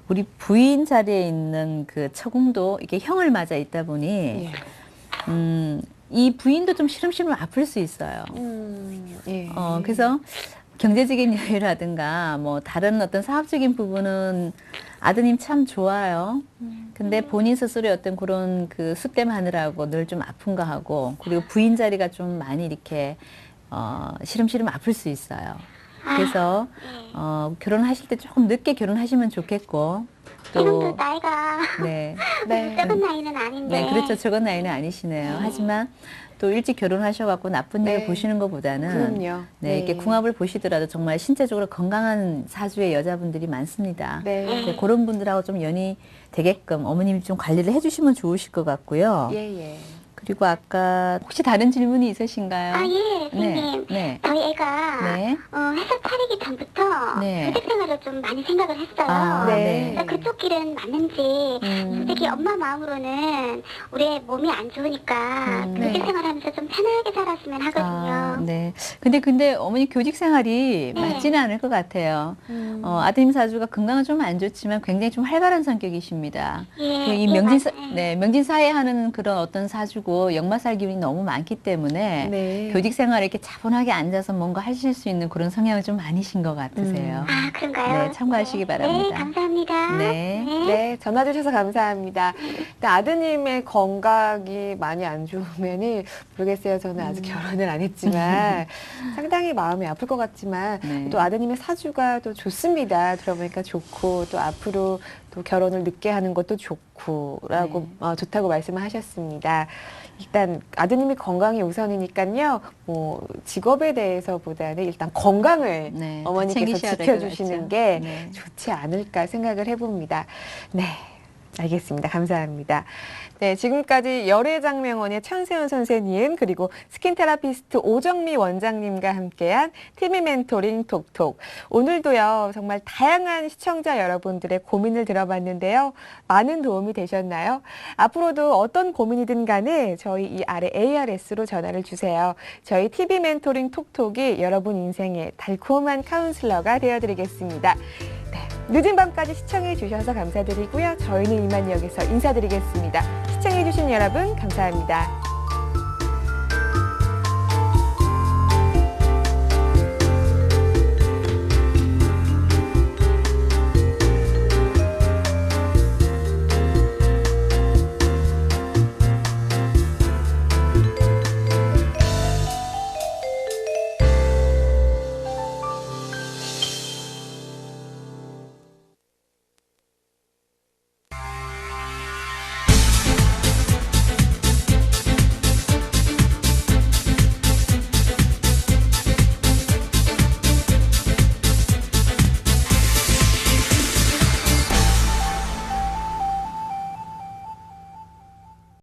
우리 부인 자리에 있는 그 처궁도 이게 형을 맞아 있다 보니 예. 이 부인도 좀 시름시름 아플 수 있어요. 예. 그래서 경제적인 여유라든가 뭐 다른 어떤 사업적인 부분은 아드님 참 좋아요. 근데 본인 스스로의 어떤 그런 그 숫댐 하느라고 늘 좀 아픈가 하고 그리고 부인 자리가 좀 많이 이렇게 시름시름 아플 수 있어요. 그래서 결혼하실 때 조금 늦게 결혼하시면 좋겠고 지금도 또 나이가 네. 적은 나이는 아닌데. 네, 그렇죠. 적은 나이는 아니시네요. 하지만 또 일찍 결혼하셔갖고 나쁜 일을 네. 보시는 것보다는 그럼요. 네, 이렇게 궁합을 보시더라도 정말 신체적으로 건강한 사주의 여자분들이 많습니다. 네. 네, 그런 분들하고 좀 연이 되게끔 어머님이 좀 관리를 해주시면 좋으실 것 같고요. 예. 그리고 아까 혹시 다른 질문이 있으신가요? 아, 예, 선생님. 네. 저희 애가 네. 회사 차리기 전부터 네. 교직 생활을 좀 많이 생각을 했어요. 아, 네. 그래서 그쪽 길은 맞는지 솔직히 엄마 마음으로는 우리 애 몸이 안 좋으니까 네. 교직 생활하면서 좀 편하게 살았으면 하거든요. 네. 근데 어머니 교직 생활이 네. 맞지는 않을 것 같아요. 아드님 사주가 건강은 좀 안 좋지만 굉장히 좀 활발한 성격이십니다. 예, 그리고 이 예, 명진사, 맞아요. 네, 명진사에 하는 그런 어떤 사주고 역마살 기운이 너무 많기 때문에 네. 교직 생활에 이렇게 차분하게 앉아서 뭔가 하실 수 있는 그런 성향이 좀 많으신 것 같으세요. 아, 그런가요? 네, 참고하시기 바랍니다. 네, 감사합니다. 네. 네, 전화 주셔서 감사합니다. 근데 아드님의 건강이 많이 안 좋으면은 모르겠어요. 저는 아직 결혼을 안 했지만 상당히 마음이 아플 것 같지만 네. 또 아드님의 사주가 또 좋습니다. 들어보니까 좋고 또 앞으로 또 결혼을 늦게 하는 것도 좋고라고 좋다고 말씀을 하셨습니다. 일단 아드님이 건강이 우선이니까요. 뭐 직업에 대해서보다는 일단 건강을 네, 어머니께서 챙기셔야 될것 지켜주시는 같죠. 게 네. 좋지 않을까 생각을 해봅니다. 네, 알겠습니다. 감사합니다. 네, 지금까지 열애장명원의 천세훈 선생님 그리고 스킨테라피스트 오정미 원장님과 함께한 TV 멘토링 톡톡. 오늘도요 정말 다양한 시청자 여러분들의 고민을 들어봤는데요. 많은 도움이 되셨나요? 앞으로도 어떤 고민이든 간에 저희 이 아래 ARS로 전화를 주세요. 저희 TV 멘토링 톡톡이 여러분 인생의 달콤한 카운슬러가 되어드리겠습니다. 네, 늦은 밤까지 시청해 주셔서 감사드리고요. 저희는 이만 여기서 인사드리겠습니다. 시청해 주신 여러분 감사합니다.